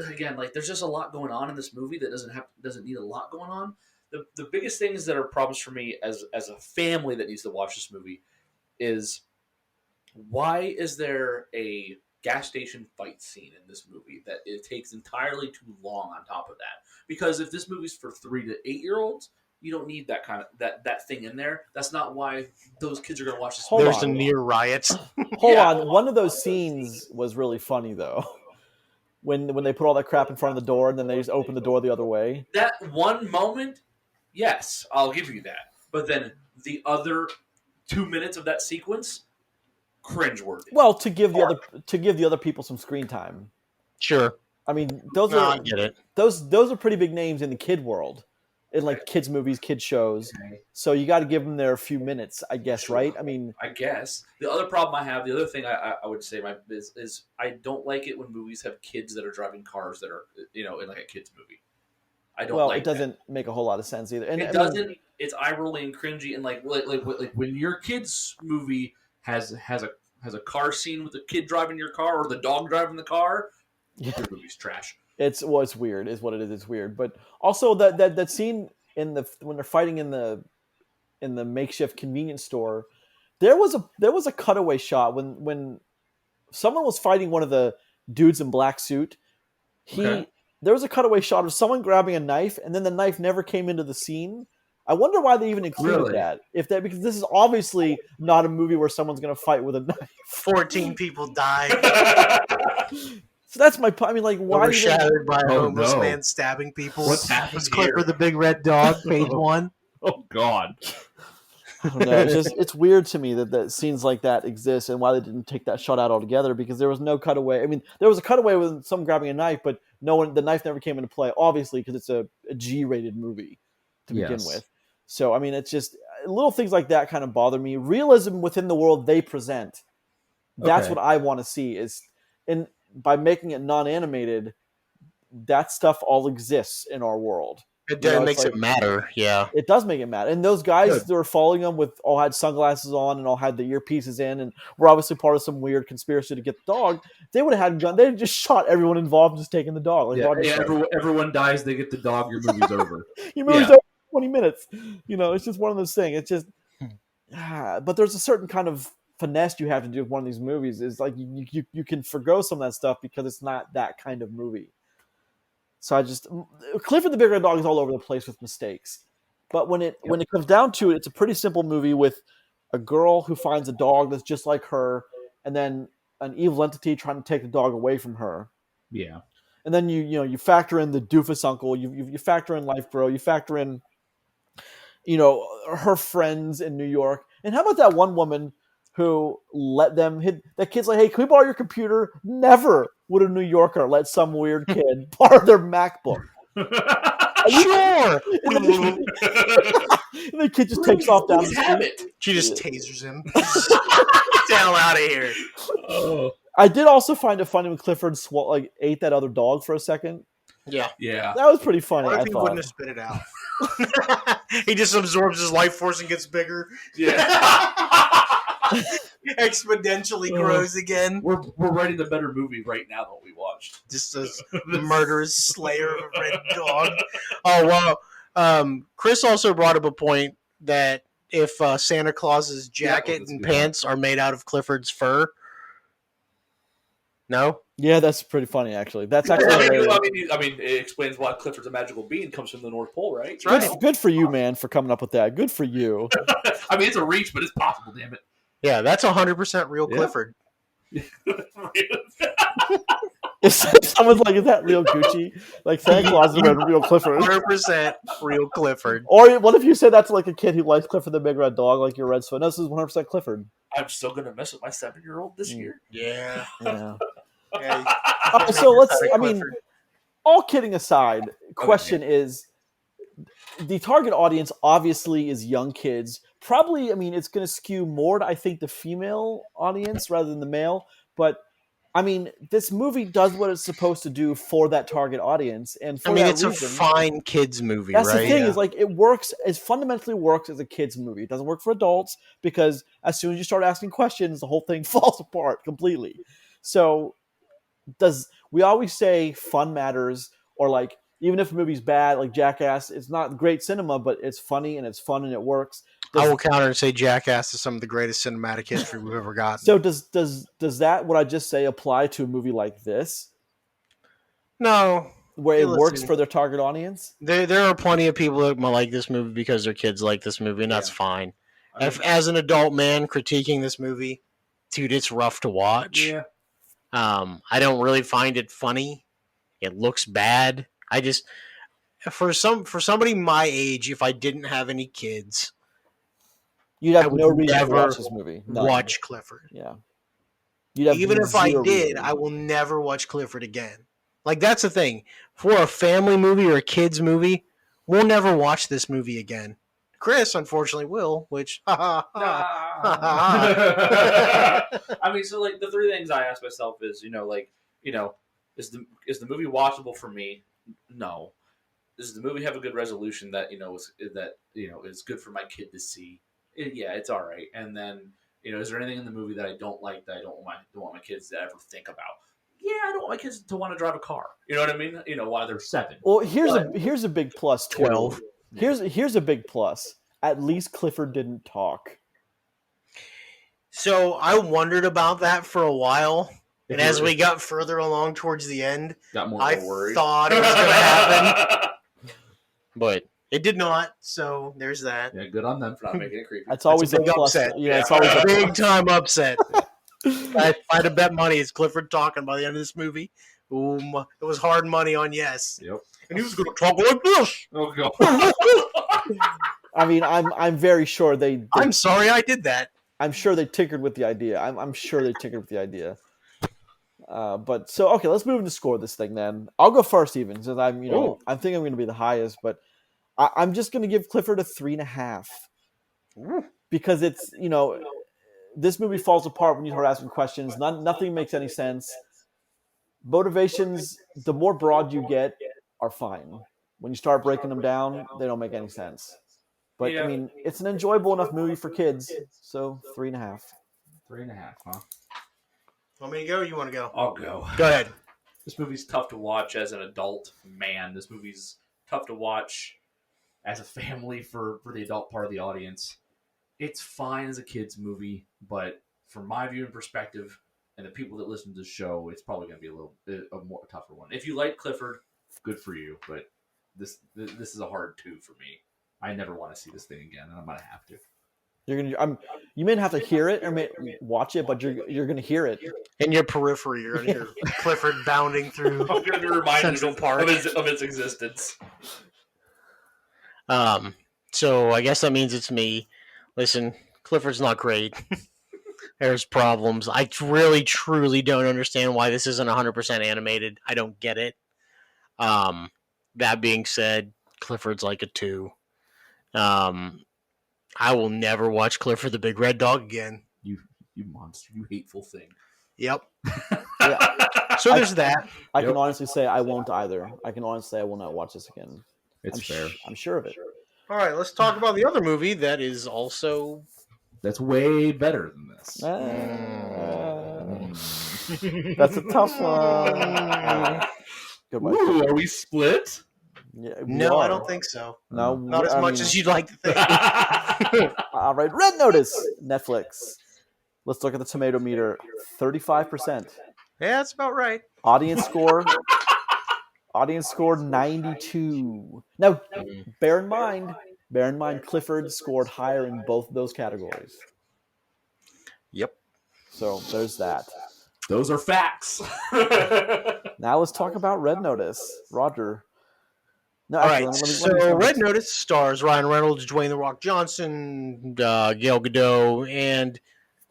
Again, like there's just a lot going on in this movie that doesn't need a lot going on. The biggest things that are problems for me as a family that needs to watch this movie is why is there a gas station fight scene in this movie that it takes entirely too long on top of that? Because if this movie's for 3 to 8 year olds, you don't need that kind of that thing in there. That's not why those kids are going to watch this. Hold There's on. the near riots. Hold Yeah. on. One of those scenes was really funny though. When they put all that crap in front of the door and then they just open the door the other way. That one moment, yes, I'll give you that. But then the other 2 minutes of that sequence, cringeworthy. Well, to give the other people some screen time. Sure. I mean, those No, I are get it. those are pretty big names in the kid world, in like kids movies, kid shows. Okay. So you got to give them their few minutes, I guess, Sure. right? I mean, I guess the other problem I have, the other thing I would say is I don't like it when movies have kids that are driving cars that are in like a kids movie. I don't. well, like it doesn't make a whole lot of sense either. And It doesn't. It's eye rolling and cringy, and like when your kids movie has a car scene with the kid driving your car or the dog driving the car, Yeah. your movie's trash. It's weird, is what it is. It's weird, but also that scene when they're fighting in the makeshift convenience store, there was a cutaway shot when someone was fighting one of the dudes in black suit. There was a cutaway shot of someone grabbing a knife, and then the knife never came into the scene. I wonder why they even included Really? that. Because this is obviously not a movie where someone's going to fight with a knife. 14 people died, So that's my point. I mean, like, why? Even, overshadowed by a Oh, homeless no. man stabbing people. What's happening Was Clifford here? the Big Red Dog, page 1. Oh God! I don't know. It's weird to me that scenes like that exist and why they didn't take that shot out altogether, because there was no cutaway. I mean, there was a cutaway with someone grabbing a knife, but the knife never came into play, obviously, because it's a G-rated movie to begin Yes. with. So, I mean, it's just little things like that kind of bother me. Realism within the world they present, that's Okay. what I want to see. And by making it non-animated, that stuff all exists in our world. It You know, it's makes like- it matter, yeah. It does make it mad. And those guys Good. that were following them all had sunglasses on and all had the earpieces in and were obviously part of some weird conspiracy to get the dog. They would have had a gun. They'd just shot everyone involved just taking the dog. Like Roger said. everyone dies. They get the dog. Your movie's over. Your movie's yeah. over in 20 minutes. It's just one of those things. It's just, but there's a certain kind of finesse you have to do with one of these movies. Is like you can forgo some of that stuff because it's not that kind of movie. So Clifford the Big Red Dog is all over the place with mistakes. But when it comes down to it, it's a pretty simple movie with a girl who finds a dog that's just like her, and then an evil entity trying to take the dog away from her. Yeah. And then you factor in the doofus uncle, you factor in Life Bro, you factor in her friends in New York. And how about that one woman who let them hit that kid's like, hey, can we borrow your computer? Never would a New Yorker let some weird kid borrow their MacBook. Sure. And the kid just takes off down the Please have street. it. She just tasers him. Get the hell out of here. Oh. I did also find it funny when Clifford ate that other dog for a second. Yeah. Yeah. That was pretty funny. What if I he thought. wouldn't have spit it out? He just absorbs his life force and gets bigger. Yeah. Exponentially grows again. We're writing a better movie right now than what we watched. Just a murderous slayer of a red dog. Oh, wow. Chris also brought up a point that if Santa Claus's jacket that's and good. pants are made out of Clifford's fur. No? Yeah, that's pretty funny. Actually, that's actually hilarious. I mean, it explains why Clifford's a magical being comes from the North Pole, right? That's right. Good for you, man, for coming up with that. Good for you. I mean, it's a reach, but it's possible. Damn it. Yeah, that's 100% real Yeah. Clifford. If someone's like, "Is that real Gucci?" Like Santa Claus is wearing real Clifford. 100% real Clifford. Or what if you said that to like a kid who likes Clifford the Big Red Dog, like your Red Sweat? No, this is 100% Clifford. I'm still gonna mess with my 7-year-old this year. Yeah. Yeah. Yeah. So let's. I mean, Clifford. all kidding aside, question is, the target audience obviously is young kids. Probably, I mean, it's going to skew more to, I think, the female audience rather than the male. But I mean, this movie does what it's supposed to do for that target audience, and for I mean, that it's reason, a fine kids movie, that's right? the thing. Is like it works. It fundamentally works as a kids movie. It doesn't work for adults because as soon as you start asking questions, the whole thing falls apart completely. So, we always say fun matters, or like even if a movie's bad, like Jackass, it's not great cinema, but it's funny and it's fun and it works. I will counter and say Jackass is some of the greatest cinematic history we've ever gotten. So does that what I just say apply to a movie like this, No, where Hey, it works listen. for their target audience? there are plenty of people that might like this movie because their kids like this movie, and that's Yeah. fine. I mean, If, as an adult man critiquing this movie, dude, it's rough to watch. yeah. I don't really find it funny. It looks bad. I just for somebody my age, if I didn't have any kids, You'd I have would no reason to never watch this movie. None. watch Clifford. Yeah. You'd have Even if I zero did, reason. I will never watch Clifford again. Like, that's the thing. For a family movie or a kid's movie, we'll never watch this movie again. Chris, unfortunately, will, which, I mean, so like the three things I ask myself is, is the movie watchable for me? No. Does the movie have a good resolution that is good for my kid to see? Yeah, it's all right. And then is there anything in the movie that I don't like that I don't want my kids to ever think about? Yeah, I don't want my kids to want to drive a car. You know what I mean? While they're 7. Well, here's a big plus too. 12. Here's a big plus. At least Clifford didn't talk. So I wondered about that for a while. And If as you- we got further along towards the end, got more I worried. thought it was going to happen. But it did not. So there's that. Yeah, good on them for not making it creepy. That's always a a big plus. upset. Yeah, it's always a Big time upset. If I had to bet money, it's Clifford talking by the end of this movie. It was hard money on yes. Yep. And he was going to talk like this. Oh god. I mean, I'm very sure they I'm sorry I did that. I'm sure they tinkered with the idea. I'm sure they tinkered with the idea. But so okay, let's move into score this thing then. I'll go first, even since I'm Ooh. I think I'm going to be the highest, but I'm just going to give Clifford a 3.5 because it's this movie falls apart when you start asking questions. Nothing makes any sense. Motivations, the more broad you get, are fine. When you start breaking them down, they don't make any sense. But Yeah. I mean, it's an enjoyable enough movie for kids, so 3.5. 3.5, huh? Want me to go or you want to go? I'll go. Go ahead. This movie's tough to watch as an adult man. This movie's tough to watch as a family for the adult part of the audience. It's fine as a kid's movie, but from my viewing perspective and the people that listen to the show, it's probably going to be a little bit a more tougher one. If you like Clifford, good for you, but this is a hard 2 for me. I never want to see this thing again, and I'm gonna have to. You may not have to hear it or watch it, but you're gonna hear it. In your periphery, you're going to hear Clifford bounding through. I'm gonna be reminded Central Park. of its existence. So I guess that means it's me. Listen, Clifford's not great. There's problems. I really, truly don't understand why this isn't 100% animated. I don't get it. That being said, Clifford's like a 2. I will never watch Clifford the Big Red Dog again. You monster, you hateful thing. Yep. Yeah. So there's that. I can honestly say I won't either. I can honestly say I will not watch this again. It's fair. I'm sure of it. All right, let's talk about the other movie that is also. That's way better than this. That's a tough one. Goodbye. Ooh, are we split? Yeah, we No, I are. don't think so. No, Not as I much mean, as you'd like to think. All right, Red Notice, Netflix. Let's look at the tomato meter. 35%. Yeah, that's about right. Audience score. Audience score 92. Now, bear in mind, Clifford scored higher in both of those categories. Yep. So there's that. Those are facts. Now let's talk about Red Notice, Roger. No, All actually, right. let me- So Red Notice stars Ryan Reynolds, Dwayne the Rock Johnson, Gail Godot, and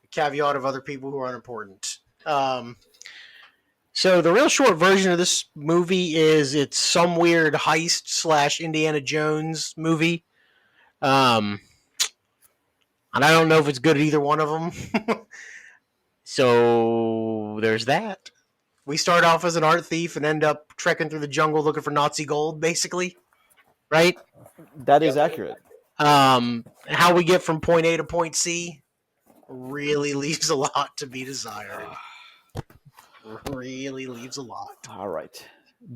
a caveat of other people who are unimportant. So the real short version of this movie is it's some weird heist / Indiana Jones movie. And I don't know if it's good at either one of them. So there's that. We start off as an art thief and end up trekking through the jungle looking for Nazi gold, basically. Right? That is accurate. How we get from point A to point C really leaves a lot to be desired. Really leaves a lot. All right.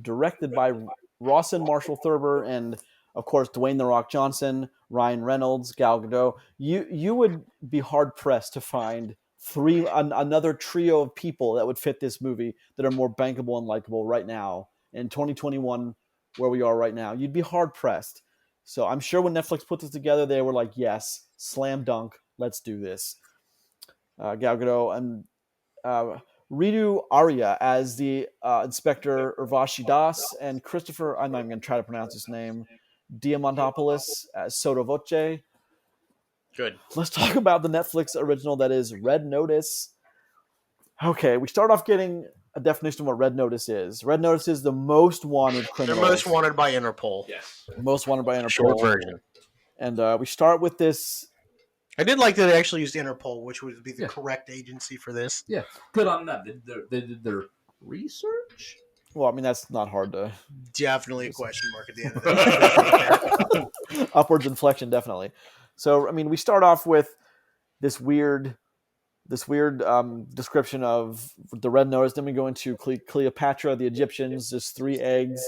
Directed by Rawson Marshall Thurber and, of course, Dwayne The Rock Johnson, Ryan Reynolds, Gal Gadot. You would be hard-pressed to find another trio of people that would fit this movie that are more bankable and likable right now in 2021, where we are right now. You'd be hard-pressed. So I'm sure when Netflix put this together, they were like, yes, slam dunk, let's do this. Gal Gadot and Ritu Arya as the Inspector Urvashi Das, and Christopher, I'm not even going to try to pronounce his name, Diamantopoulos as Sotto Voce. Good. Let's talk about the Netflix original that is Red Notice. Okay, we start off getting a definition of what Red Notice is. Red Notice is the most wanted They're criminals. most wanted by Interpol. Yes. Most wanted by Interpol. Short version. And we start with this. I did like that they actually used Interpol, which would be the Yeah. correct agency for this. Yeah. Good on them. They did their research. Well, I mean, that's not hard to. Definitely a question mark at the end of the Upwards inflection, definitely. So, I mean, we start off with this weird description of the Red Notice. Then we go into Cleopatra, the Egyptians. There's 3 eggs,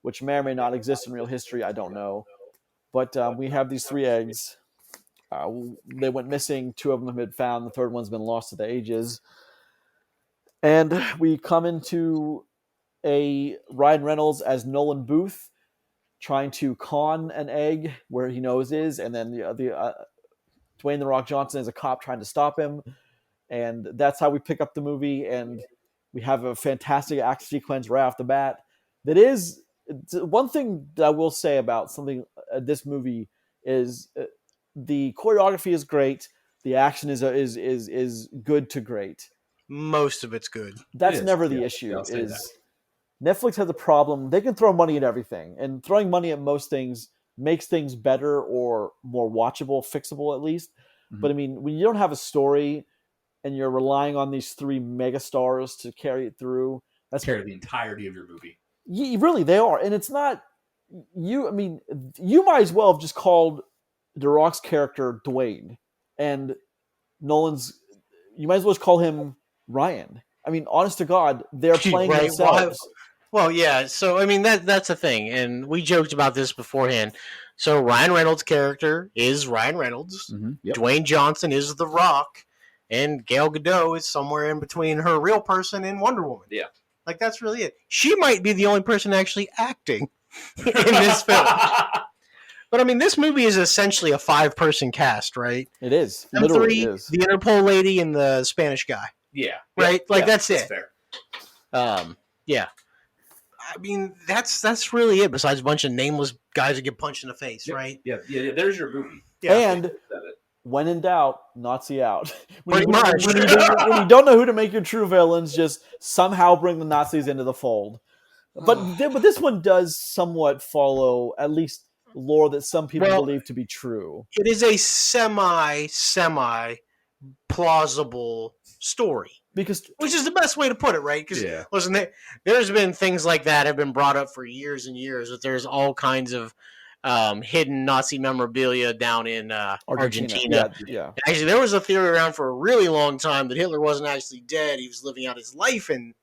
which may or may not exist in real history. I don't know. But we have these 3 eggs. They went missing. 2 of them have been found. The 3rd one's been lost to the ages. And we come into a Ryan Reynolds as Nolan Booth trying to con an egg where he knows is, and then the Dwayne The Rock Johnson is a cop trying to stop him. And that's how we pick up the movie, and we have a fantastic action sequence right off the bat. That is one thing that I will say about something this movie is the choreography is great, the action is good to great. Most of it's good. That's It is, never the yeah. issue. Yeah, I'll say Is Netflix has a problem. They can throw money at everything, and throwing money at most things makes things better or more watchable, fixable at least. Mhm. But I mean, when you don't have a story and you're relying on these 3 megastars to carry it through, that's Carry the entirety of your movie. really they are, and it's not you. I mean, you might as well have just called The Rock's character Dwayne, and Nolan's. You might as well just call him Ryan. I mean, honest to God, they're playing Right, themselves. Well, yeah. So I mean that's the thing, and we joked about this beforehand. So Ryan Reynolds' character is Ryan Reynolds. Yep. Dwayne Johnson is The Rock, and Gal Gadot is somewhere in between her real person and Wonder Woman. Yeah. Like that's really it. She might be the only person actually acting in this film. But I mean, this movie is essentially a 5-person cast, right? It is. Them Literally 3, is. the Interpol lady and the Spanish guy. Yeah. Right? Yeah. Like, Yeah, that's it. fair. Yeah. I mean, that's really it. Besides a bunch of nameless guys that get punched in the face, Yep. right? Yeah. There's your movie. Yeah. And Said it. when in doubt, Nazi out. Pretty much. When you don't know who to make your true villains, just somehow bring the Nazis into the fold. but this one does somewhat follow at least lore that some people Well- believe to be true. It is a semi plausible story, Because which is the best way to put it, right? Because Yeah. listen, there's been things like that have been brought up for years and years. That there's all kinds of hidden Nazi memorabilia down in Argentina. Yeah. Actually, there was a theory around for a really long time that Hitler wasn't actually dead. He was living out his life in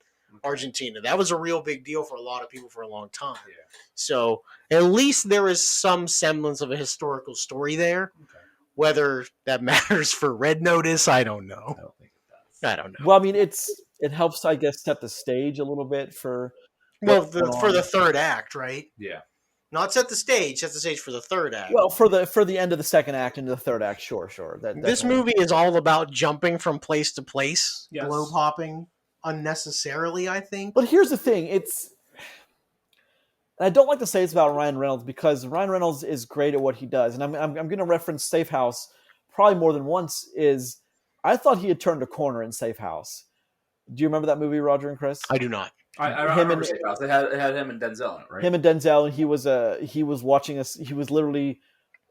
Argentina. That was a real big deal for a lot of people for a long time. Yeah. So at least there is some semblance of a historical story there. Okay. Whether that matters for Red Notice, I don't know. I don't think it does. I don't know. Well, I mean, it helps, I guess, set the stage a little bit for. Well, what's going for on. the third act, right? Yeah. Not set the stage for the third act. Well, for the end of the second act into the third act, sure. This movie is all about jumping from place to place, Yes. globe hopping unnecessarily, I think. But here's the thing: I don't like to say it's about Ryan Reynolds because Ryan Reynolds is great at what he does, and I'm going to reference Safe House probably more than once. I thought he had turned a corner in Safe House. Do you remember that movie, Roger and Chris? I do not. I Him remember and- Safe House. It had him and Denzel in it, right? Him and Denzel, and he was watching us. He was literally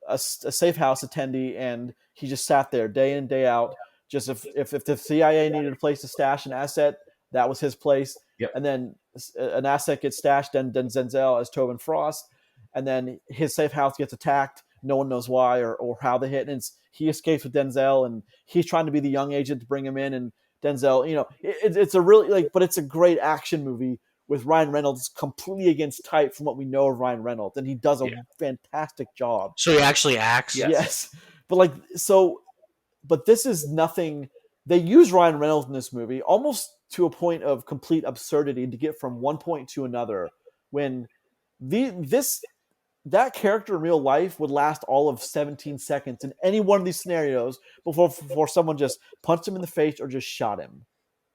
a Safe House attendee, and he just sat there day in day out. Just if the CIA needed a place to stash an asset, that was his place. Yep. And then an asset gets stashed, then Denzel as Tobin Frost, and then his safe house gets attacked. No one knows why or how they hit, and he escapes with Denzel, and he's trying to be the young agent to bring him in, and Denzel, it's a really but it's a great action movie with Ryan Reynolds completely against type from what we know of Ryan Reynolds, and he does a fantastic job. So he actually acts. Yeah. Yes, but this is nothing. They use Ryan Reynolds in this movie almost to a point of complete absurdity to get from one point to another. When that character in real life would last all of 17 seconds in any one of these scenarios before someone just punched him in the face or just shot him.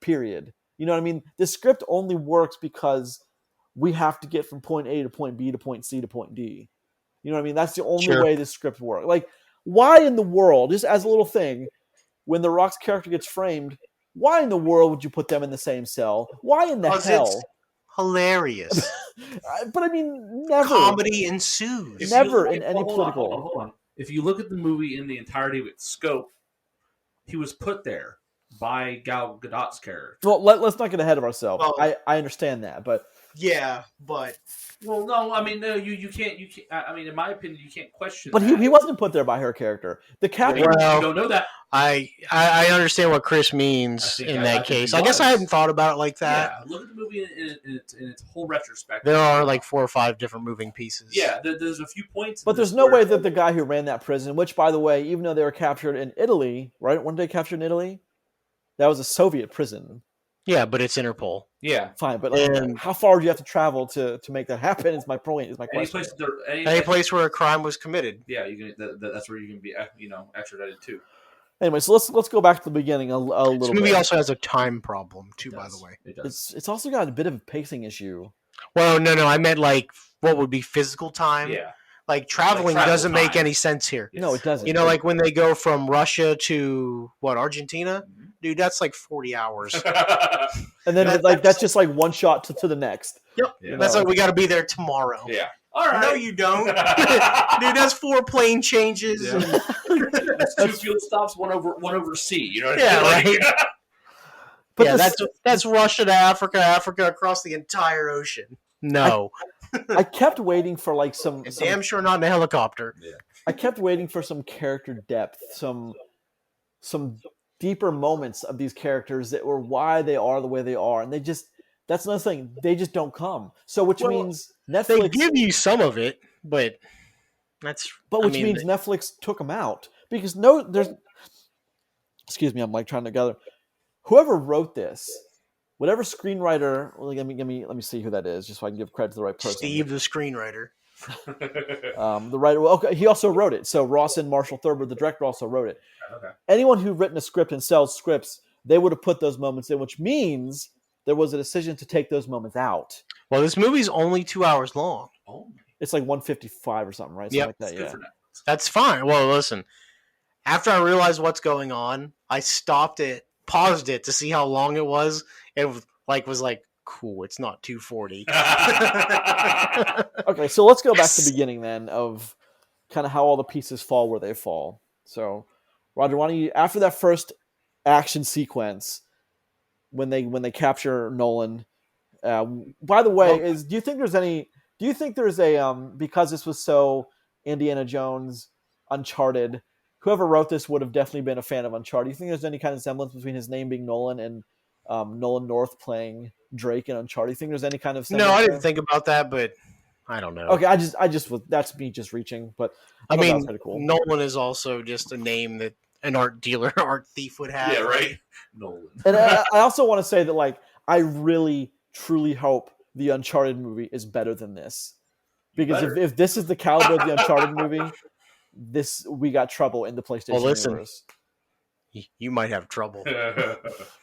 Period. You know what I mean? The script only works because we have to get from point A to point B to point C to point D. You know what I mean? That's the only Sure. way this script works. Like, why in the world, just as a little thing, when The Rock's character gets framed, why in the world would you put them in the same cell? Why in the 'Cause hell? it's hilarious. But I mean, never. Comedy ensues. If Never you- in any hold on, political- hold on. If you look at the movie in the entirety of its scope, he was put there by Gal Gadot's character. Well, let's not get ahead of ourselves. Well- I understand that, but Yeah, but Well, no, I mean, no, you can't. I mean, in my opinion, you can't question. but that. he wasn't put there by her character. The captain. Well- you don't know that. I understand what Chris I means think in I that think case. he I guess I was. hadn't thought about it like that. Yeah, look at the movie in its whole retrospect. There are like 4 or 5 different moving pieces. Yeah, there's a few points. in But there's this no where- way that the guy who ran that prison, which by the way, even though they were captured in Italy, right? Weren't they captured in Italy? That was a Soviet prison. Yeah, but it's Interpol. Yeah, Fine, but And- how far do you have to travel to make that happen? Is my point. Is my any question. place there, Any place where a crime was committed. Yeah, you can. That's where you can be. Extradited too. Anyway, so let's go back to the beginning a little This bit. movie also has a time problem too, It by does. the way. It does. It's also got a bit of a pacing issue. Well, no, I meant like what would be physical time. Yeah. Like traveling travel doesn't make time. any sense here. No, it doesn't. You know, like when they go from Russia to Argentina? Mhm. Dude, that's like 40 hours. And then that's- that's just like one shot to the next. Yep. Yeah. That's like we got to be there tomorrow. Yeah. All right. No, you don't. Dude, that's 4 plane changes. Yeah. and- That's 2 fuel stops, one over C. You know what Yeah, I mean? right. But yeah, this- that's Russia to Africa, Africa across the entire ocean. No, I kept waiting for like some damn sure not in a helicopter. I kept waiting for some character depth, some deeper moments of these characters that were why they are the way they are, and that's another thing, they just don't come. So which Well, means They Netflix, give you some of it, but that's which means Netflix took them out because there's. Excuse me, I'm like trying to gather. Whoever wrote this, whatever screenwriter, well, let me see who that is, just so I can give credit to the right person. Steve, the screenwriter. The writer. Well, okay, he also wrote it. So Ross and Marshall Thurber, the director, also wrote it. Okay. Anyone who'd written a script and sells scripts, they would have put those moments in, which means there was a decision to take those moments out. Well, this movie's only 2 hours long. Oh, It's like 155 or something, right? Yep. Something that's like good that. for Netflix. That's fine. Well, listen. After I realized what's going on, I stopped it, paused it to see how long it was, and was like, cool. It's not 240. Okay, so let's go back to the beginning then of kind of how all the pieces fall where they fall. So, Roger, why don't you, after that first action sequence, when they capture Nolan, by the way, do you think there's a because this was so Indiana Jones, Uncharted, whoever wrote this would have definitely been a fan of Uncharted. Do you think there's any kind of semblance between his name being Nolan and Nolan North playing Drake in Uncharted? Do you think there's any kind of semblance No, I didn't there? think about that, but I don't know. Okay, I just was, that's me just reaching, but I thought that mean, was pretty cool. Nolan is also just a name that an art dealer, art thief would have. Yeah, right. Nolan. And I also want to say that, like, I really truly hope the Uncharted movie is better than this, because if this is the caliber of the Uncharted movie, we got trouble in the PlayStation Well, listen. universe. You might have trouble.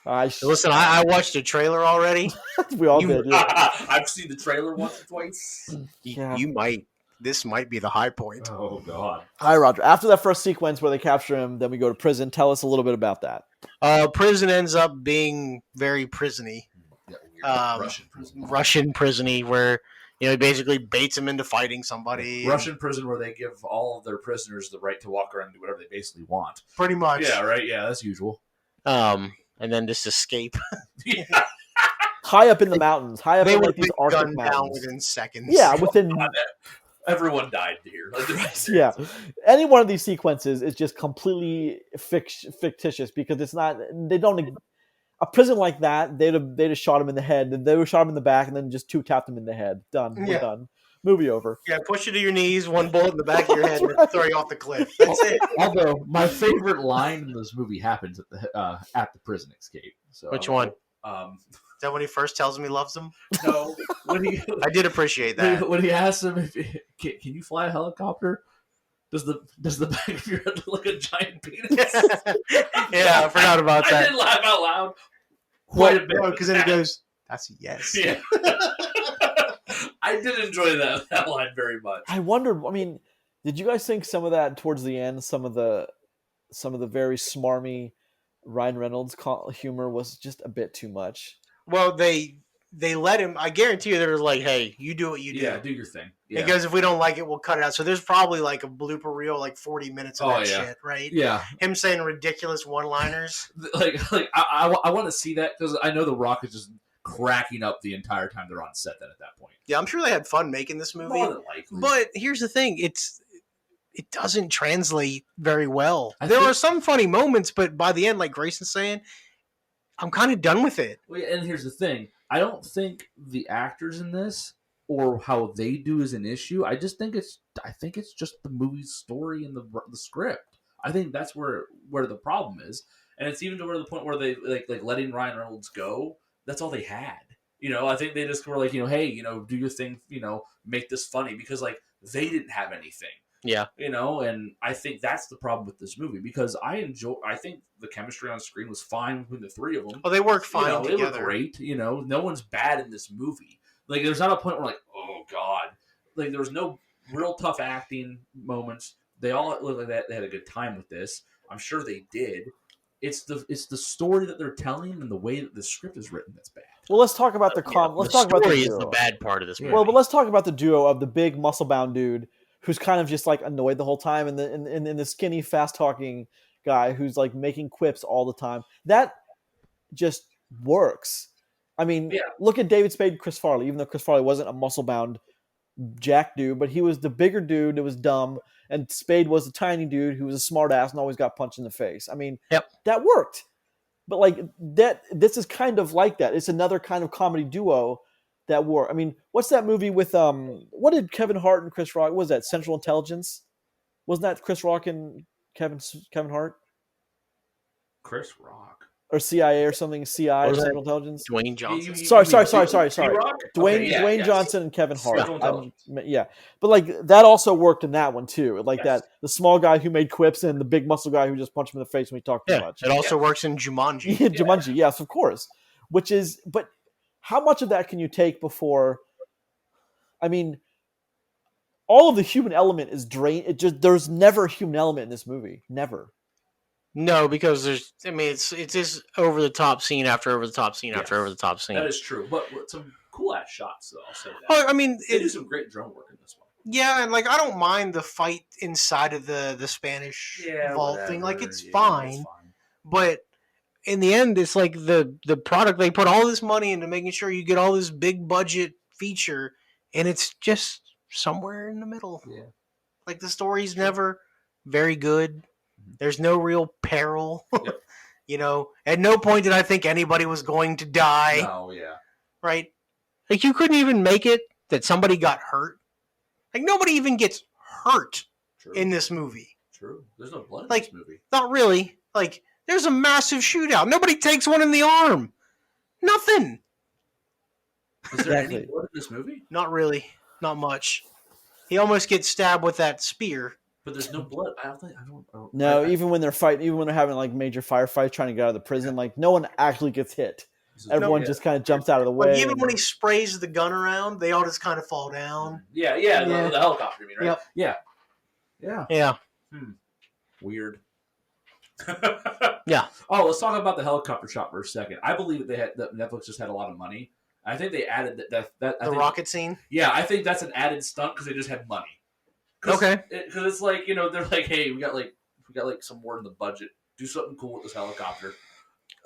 Listen, I watched a trailer already. we all did. Yeah. I've seen the trailer once or twice. Yeah. You might. This might be the high point. Oh God. Hi, Roger. After that first sequence where they capture him, then we go to prison. Tell us a little bit about that. Prison ends up being very prison-y. Yeah, Russian prison. Russian prison-y, where he basically baits him into fighting somebody. Russian prison where they give all of their prisoners the right to walk around and do whatever they basically want. Pretty much. Yeah, right. Yeah, that's usual. And then just escape. High up in the mountains, high up They in would like these be Arctic gunned down mountains. within seconds. Yeah, within Everyone died here. yeah. Any one of these sequences is just completely fictitious because it's not. They don't. A prison like that, they'd have shot him in the head, and they would shot him in the back, and then just two tapped him in the head. Done. We're done. Movie over. Yeah, push you to your knees, one bullet in the back of your head, and throw you off the cliff. That's it. Although my favorite line in this movie happens at the prison escape. So Which one? Is that when he first tells him he loves him? No, I did appreciate that. When he asks him if can you fly a helicopter? Does the back of your head look like a giant penis? Yeah, I forgot about that. I did laugh out loud quite a bit because then he goes, "That's a yes." Yeah. I did enjoy that line very much. I wondered. I mean, did you guys think some of that towards the end, some of the very smarmy Ryan Reynolds humor was just a bit too much? Well, they let him. I guarantee you, they're like, "Hey, you do what you do. Yeah, do your thing." Yeah. Because if we don't like it, we'll cut it out. So there's probably like a blooper reel, like 40 minutes of that shit, right? Yeah. Him saying ridiculous one-liners. Like I want to see that because I know The Rock is just cracking up the entire time they're on set. Then at that point, Yeah, I'm sure they had fun making this movie. more than likely. But here's the thing: it doesn't translate very well. There are some funny moments, but by the end, like Grayson's saying, I'm kind of done with it. Well, and here's the thing: I don't think the actors in this or how they do is an issue. I think it's just the movie's story and the script. I think that's where the problem is, and it's even to where the point where they like letting Ryan Reynolds go. That's all they had. I think they just were like, hey, do your thing, make this funny because like they didn't have anything. Yeah. And I think that's the problem with this movie because I think the chemistry on screen was fine between the three of them. Well, they worked fine They together. were great. No one's bad in this movie. Like, there's not a point where like, oh God, like there was no real tough acting moments. They all look like that. They had a good time with this. I'm sure they did. It's the story that they're telling and the way that the script is written that's bad. Well, let's talk about let's talk about the story is duo. the bad part of this movie. Well, but let's talk about the duo of the big muscle-bound dude who's kind of just like annoyed the whole time, and the skinny, fast-talking guy who's like making quips all the time. That just works. I mean, look at David Spade and Chris Farley. Even though Chris Farley wasn't a muscle-bound jack dude, but he was the bigger dude that was dumb, and Spade was the tiny dude who was a smart ass and always got punched in the face. I mean, that worked. But like this is kind of like that. It's another kind of comedy duo that work. I mean, what's that movie with what did Kevin Hart and Chris Rock? What was that Central Intelligence? Wasn't that Chris Rock and Kevin Hart? Chris Rock or CIA or something? CI or Central Intelligence? Dwayne Johnson. Sorry. Dwayne Yes. Johnson and Kevin Hart. Central Intelligence. Yeah, but like that also worked in that one too. Like that, the small guy who made quips and the big muscle guy who just punched him in the face when he talked too much. It also works in Jumanji. Jumanji, yes, of course. But how much of that can you take before? I mean, all of the human element is drained. There's never a human element in this movie. Never. No, because there's. I mean, it's just over the top scene after over the top scene after Yes. over the top scene. That is true, but some cool ass shots though. I'll say that. Oh, I mean, They do some great drone work in this one. yeah, and like I don't mind the fight inside of the Spanish vault thing. Like it's fine, but in the end, it's like the product. They put all this money into making sure you get all this big budget feature, and it's just somewhere in the middle. Yeah. Like the story's never very good. There's no real peril. Yep. You know, at no point did I think anybody was going to die. No, yeah. Right? Like you couldn't even make it that somebody got hurt. Like nobody even gets hurt True. in this movie. True. There's no blood in Like- this movie. Not really. Like there's a massive shootout. Nobody takes one in the arm. Nothing. Is there any Exactly. blood in this movie? Not really. Not much. He almost gets stabbed with that spear. But there's no blood. I don't. No, even when they're fighting, even when they're having like major firefights trying to get out of the prison, like no one actually gets hit. Everyone yeah. just kind of jumps out of the way. Like even and- when he sprays the gun around, they all just kind of fall down. Yeah. Yeah. The helicopter, you mean, right? Yep. Yeah. Yeah. Weird. Yeah. Oh, let's talk about the helicopter shot for a second. I believe that Netflix just had a lot of money. I think they added that. I The think, rocket scene. Yeah, I think that's an added stunt because they just had money. Okay. Because it's like, they're like, hey, we got like some more in the budget. Do something cool with this helicopter.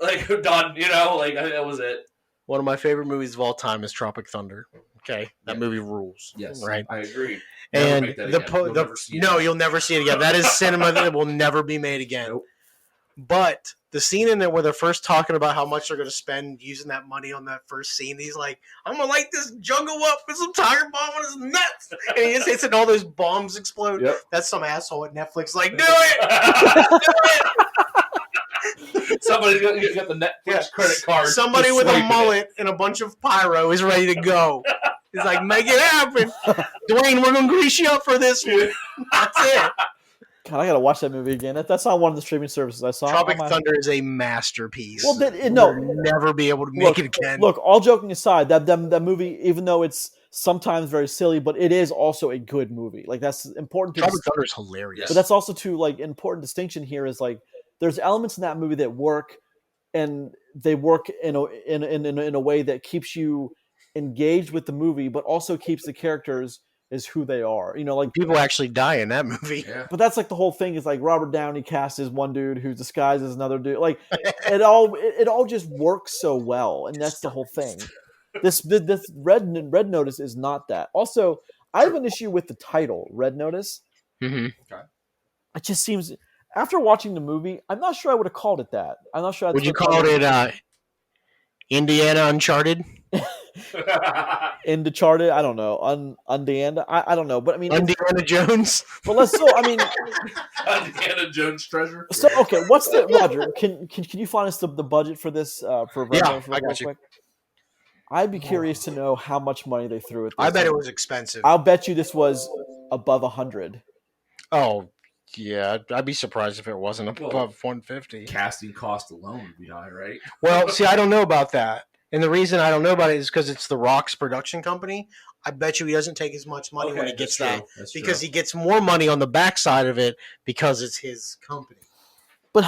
Like done. Like I think that was it. One of my favorite movies of all time is Tropic Thunder. Okay, that Yeah. movie rules. Yes, Right. I agree. And make that the again. You'll never see it. no, you'll never see it again. That is cinema that will never be made again. Nope. But the scene in there where they're first talking about how much they're going to spend using that money on that first scene, he's like, "I'm gonna light this jungle up with some tiger bomb on his nuts," and he just hits it, and all those bombs explode. Yep. That's some asshole at Netflix. Like, do it. Somebody's got the Netflix Yeah. credit card. Somebody just with a swiping it. mullet and a bunch of pyro is ready to go. He's like, "Make it happen, Dwayne. We're gonna grease you up for this one." That's it. God, I gotta watch that movie again. That's on one of the streaming services I saw. Tropic on my- Thunder is a masterpiece. Well, no, We'll never be able to make it again. Look, all joking aside, that movie, even though it's sometimes very silly, but it is also a good movie. Like that's important to. Tropic Thunder is hilarious. But that's also too like important distinction here is like there's elements in that movie that work, and they work in a way that keeps you engaged with the movie, but also keeps the characters is who they are. Like People actually die in that movie. Yeah. But that's like the whole thing is like Robert Downey cast as one dude who's disguised as another dude. Like it all just works so well, and that's the whole thing. This Red Notice is not that. Also, I have an issue with the title Red Notice. Mm-hmm. It just seems after watching the movie, I'm not sure I would have called it that. I'm not sure. Would you call it Indiana Uncharted? Uncharted? I don't know. Indiana? I don't know. But I mean, Indiana Jones? but let's so I mean. Indiana Jones treasure. So okay, what's the Roger? Can you find us the budget for this for Red Yeah, Notice I real got you. quick? I'd be curious to know how much money they threw at this. I bet it was expensive. I'll bet you this was above 100. Oh, yeah. I'd be surprised if it wasn't above Well, 150. Casting cost alone would be high, right? Well, see, I don't know about that. And the reason I don't know about it is because it's The Rock's production company. I bet you he doesn't take as much money when he gets that. That's Because true. he gets more money on the backside of it because it's his company. But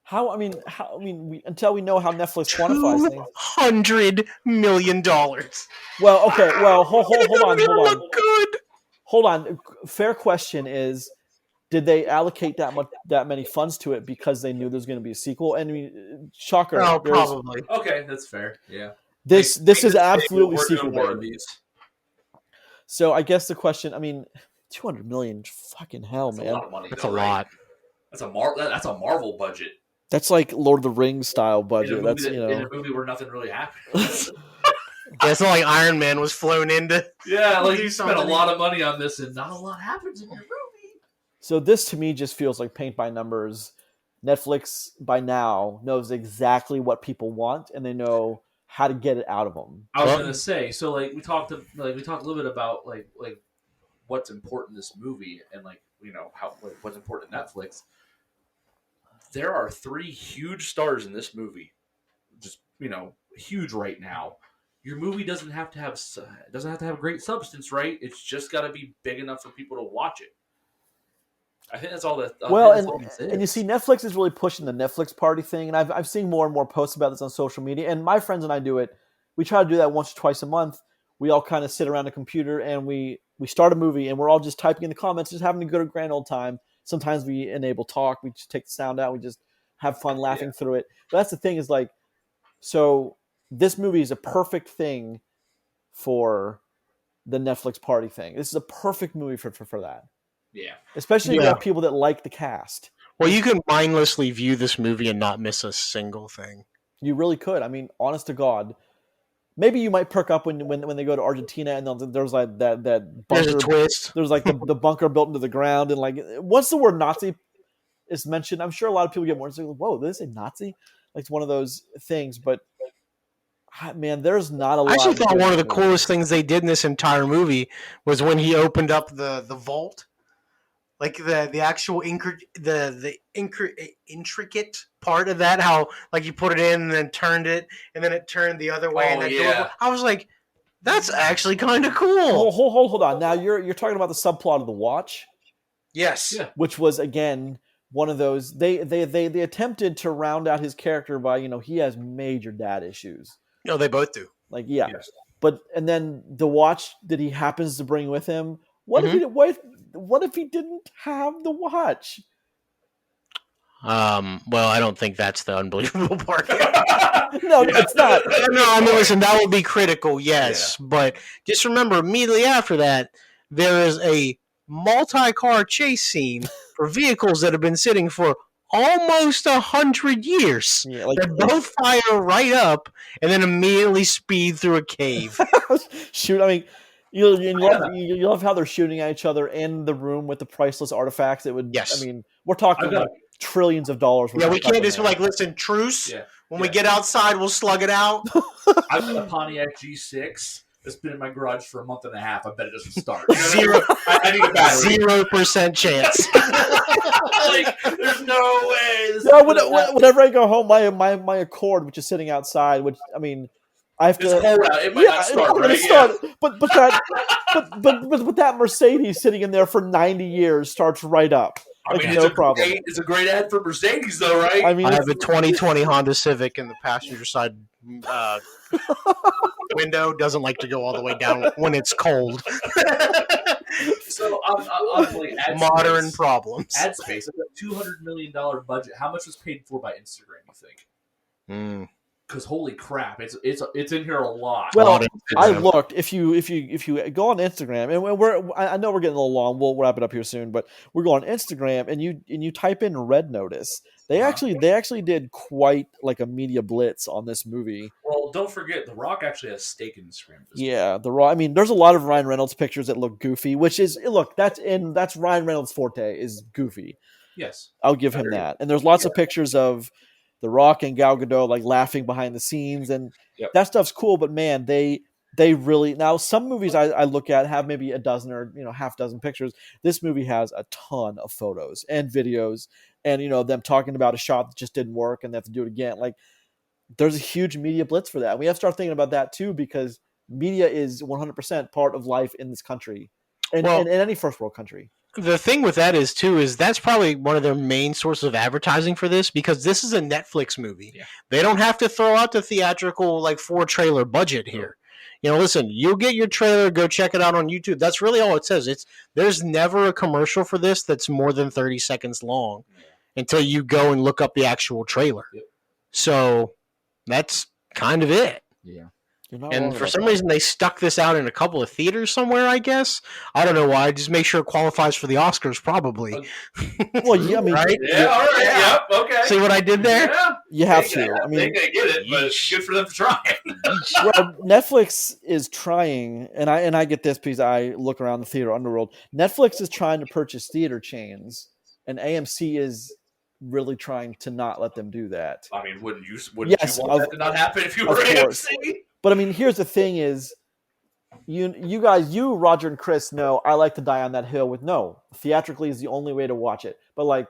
until we know how Netflix quantifies things. $200 million. Well, okay. Well, hold on. Look good. Hold on. Fair question is, did they allocate that many funds to it because they knew there was going to be a sequel? And I mean, shocker. Oh, there's- probably. Okay, that's fair. Yeah. This is absolutely We're doing sequel more of bait. these. So I guess the question. I mean, 200 million. Fucking hell, That's a man. lot of money. That's though, a right? lot. That's a Marvel budget. That's like Lord of the Rings style In a budget. movie That's in a movie where nothing really happened. Yeah, it's not like Iron Man was flown into. Yeah, like Do you spent a something. lot of money on this, and not a lot happens in your movie. So this to me just feels like paint by numbers. Netflix by now knows exactly what people want, and they know how to get it out of them. I was Well- gonna say, so like we talked a little bit about like what's important in this movie, and how what's important in Netflix. There are 3 huge stars in this movie, just huge right now. Your movie doesn't have to have great substance, right? It's just got to be big enough for people to watch it. I think that's all that. Well, that's all this and you is. see, Netflix is really pushing the Netflix party thing, and I've seen more and more posts about this on social media. And my friends and I do it. We try to do that once or twice a month. We all kind of sit around a computer and we start a movie, and we're all just typing in the comments, just having a good grand old time. Sometimes we enable talk. We just take the sound out. We just have fun laughing through it. But that's the thing is like, so this movie is a perfect thing for the Netflix party thing. This is a perfect movie for that. Yeah. Especially if you Yeah. have people that like the cast. Well, you can mindlessly view this movie and not miss a single thing. You really could. I mean, honest to God, maybe you might perk up when they go to Argentina and there's like that bunker. There's a twist. There's like the bunker built into the ground, and like once the word Nazi is mentioned, I'm sure a lot of people get more like, whoa, did they say Nazi? Like it's one of those things. But man, there's not a lot. I actually thought good one of the in movie. coolest things they did in this entire movie was when he opened up the vault. Like the actual intricate part of that, how like you put it in and then turned it, and then it turned the other way. Oh, and that yeah. door, I was like, that's actually kind of Oh, cool. hold on. Now you're talking about the subplot of the Watch, Yes. Yeah. which was again one of those they attempted to round out his character by he has major dad issues. No, they both do. Like yeah, Yes. but and then the watch that he happens to bring with him. What if what if he didn't have the watch? Well, I don't think that's the unbelievable part. No, it's not. No, I mean, listen, that would be critical, yes. But just remember, immediately after that, there is a multi-car chase scene for vehicles that have been sitting for almost 100 years. Yeah, like They both fire right up and then immediately speed through a cave. shoot. I mean, you love how they're shooting at each other in the room with the priceless artifacts. It would. Yes. I mean, we're talking I've got- like trillions of dollars. worth Yeah, of we stuff can't in just be there. like, listen, truce. Yeah. When we get outside, we'll slug it out. I've got a Pontiac G6 that's been in my garage for a month and a half. I bet it doesn't start. Zero- I need a battery. 0% chance. Like, there's no way. No, whenever I go home, my Accord, which is sitting outside, which I mean, I have It's to. cold out. It might not start, I'm gonna right? start. But that Mercedes sitting in there for 90 years starts right up. I Like, mean, no problem. It's a great ad for Mercedes, though, right? I mean, I have a 2020 Honda Civic in the passenger side window. Doesn't like to go all the way down when it's cold. So, on like ad Modern space, problems. ad space, a $200 million budget. How much was paid for by Instagram? You think? Mm. Because holy crap, it's in here a lot. well, Lot of I Instagram. looked. If you go on Instagram, and I know we're getting a little long. We'll wrap it up here soon, but we're going on Instagram, and you type in Red Notice. They actually did quite like a media blitz on this movie. Well, don't forget, The Rock actually has stake in Instagram. at this Yeah, the raw. I mean, there's a lot of Ryan Reynolds pictures that look goofy, which is that's Ryan Reynolds' forte is goofy. point. Yes. I'll give him that. And there's lots of pictures of The Rock and Gal Gadot like laughing behind the scenes, and Yep. that stuff's cool. But man, they really now some movies I look at have maybe a dozen or half dozen pictures. This movie has a ton of photos and videos, and them talking about a shot that just didn't work and they have to do it again. Like there's a huge media blitz for that. We have to start thinking about that too because media is 100% part of life in this country, and Well- in any first world country. The thing with that is that's probably one of their main sources of advertising for this because this is a Netflix movie. Yeah. They don't have to throw out the theatrical like 4-trailer budget here. Listen, you'll get your trailer, go check it out on YouTube. That's really all it says. There's never a commercial for this that's more than 30 seconds long until you go and look up the actual trailer. Yep. So that's kind of it. Yeah. You're not wrong And for about some that. reason, they stuck this out in a couple of theaters somewhere, I guess. I don't know why. Just make sure it qualifies for the Oscars, probably. Well, yeah, I mean, Right? Yeah. All right. Yeah. Yep. Okay. See what I did there? Yeah. you have They to. ain't I mean, gonna get it, but it's good for them for trying. well, Netflix is trying, and I get this because I look around the theater underworld. Netflix is trying to purchase theater chains, and AMC is really trying to not let them do that. I mean, wouldn't you Yes, want that to not happen if you were of course. AMC? But I mean, here's the thing: is you guys, Roger and Chris know I like to die on that hill with no theatrically is the only way to watch it. But like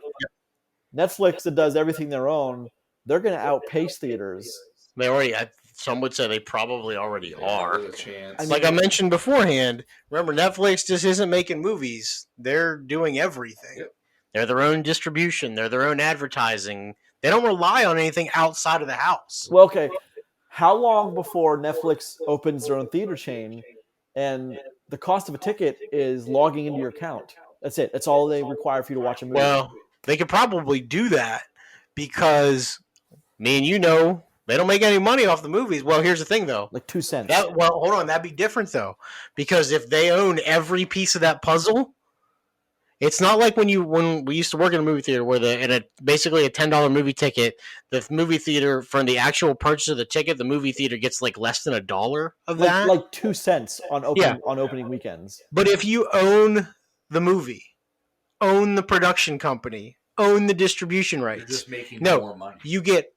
Netflix that does everything their own, they're going to outpace theaters. They already, some would say they probably already are. There's a chance. I mean- Like I mentioned beforehand, remember, Netflix just isn't making movies. They're doing everything. Yep. They're their own distribution. They're their own advertising. They don't rely on anything outside of the house. Well, okay. How long before Netflix opens their own theater chain and the cost of a ticket is logging into your account? That's it. That's all they require for you to watch a movie. Well, they could probably do that because me and you know they don't make any money off the movies. Well, here's the thing, though. like 2 cents. Well, hold on. That'd be different, though, because if they own every piece of that puzzle, it's not like when we used to work in a movie theater where basically a $10 movie ticket, the movie theater from the actual purchase of the ticket, the movie theater gets like less than $1 of that. Like 2 cents on opening weekends. But if you own the movie, own the production company, own the distribution You're rights, just making No. more money. you get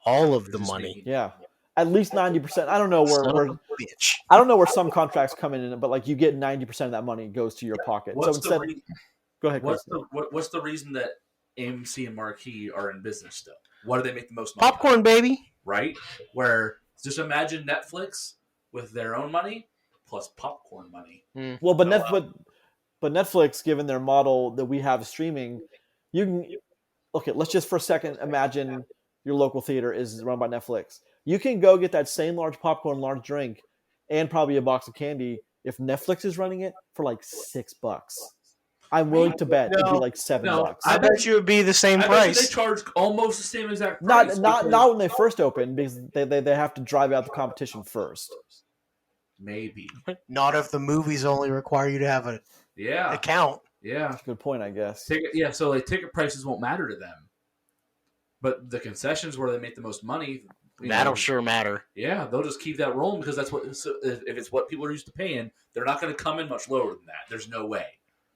all of You're the just money. making- Yeah. At least 90%. I don't know Son where of a bitch. I don't know where some contracts come in, but like you get 90% of that money goes to your pocket. What's So instead, go ahead. Chris. what's the reason that AMC and Marquee are in business still? What do they make the most money? Popcorn, baby. Right? Where just imagine Netflix with their own money plus popcorn money. Well, but Oh, but Netflix, given their model that we have streaming, you can okay. Let's just for a second imagine your local theater is run by Netflix. You can go get that same large popcorn, large drink, and probably a box of candy if Netflix is running it for like $6. I'm willing to bet it'd be No. like $7. No, I bet you it would be the same I bet you price. they charge almost the same exact price. Not when they first open because they have to drive out the competition first. Maybe. Not if the movies only require you to have an Yeah. account. Yeah. Good point, I guess. So like ticket prices won't matter to them. But the concessions where they make the most money, That'll sure matter. Yeah, they'll just keep that rolling because that's what. So if it's what people are used to paying, they're not going to come in much lower than that. There's no way.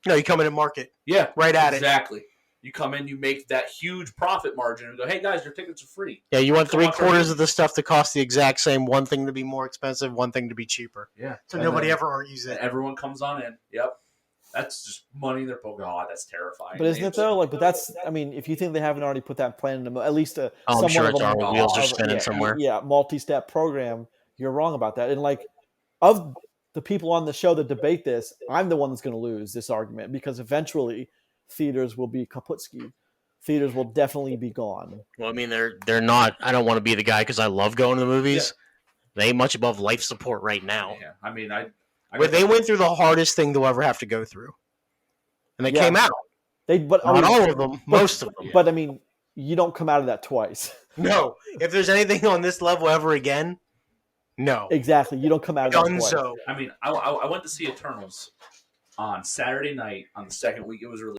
No, you come in and market Yeah, right at it. exactly. You come in, you make that huge profit margin, and go, "Hey guys, your tickets are free." Yeah, you want Come on, 3/4 of the stuff to cost the exact same. One thing to be more expensive, one thing to be cheaper. Yeah, So And nobody then ever argues it. Everyone comes on in. Yep, that's just money in their pocket. God, that's terrifying. But isn't it though? Like, but that's I mean, if you think they haven't already put that plan into at least a Oh, I'm somewhat sure of it's a already wheels are of- spinning yeah, somewhere. Yeah, multi-step program. You're wrong about that. And like of the people on the show that debate this, I'm the one that's going to lose this argument because eventually theaters will be kaputski. Theaters will definitely be gone. Well, I mean, they're not. I don't want to be the guy because I love going to the movies. They ain't much above life support right now. Yeah, I mean, I But they went through the hardest thing they'll ever have to go through, and they Yeah. came out. But I Not mean, all of them, most of them. But I mean, you don't come out of that twice. No, if there's anything on this level ever again, no. Exactly. You don't come out of that twice. Gunzo. I mean, I went to see Eternals on Saturday night on the second week it was released.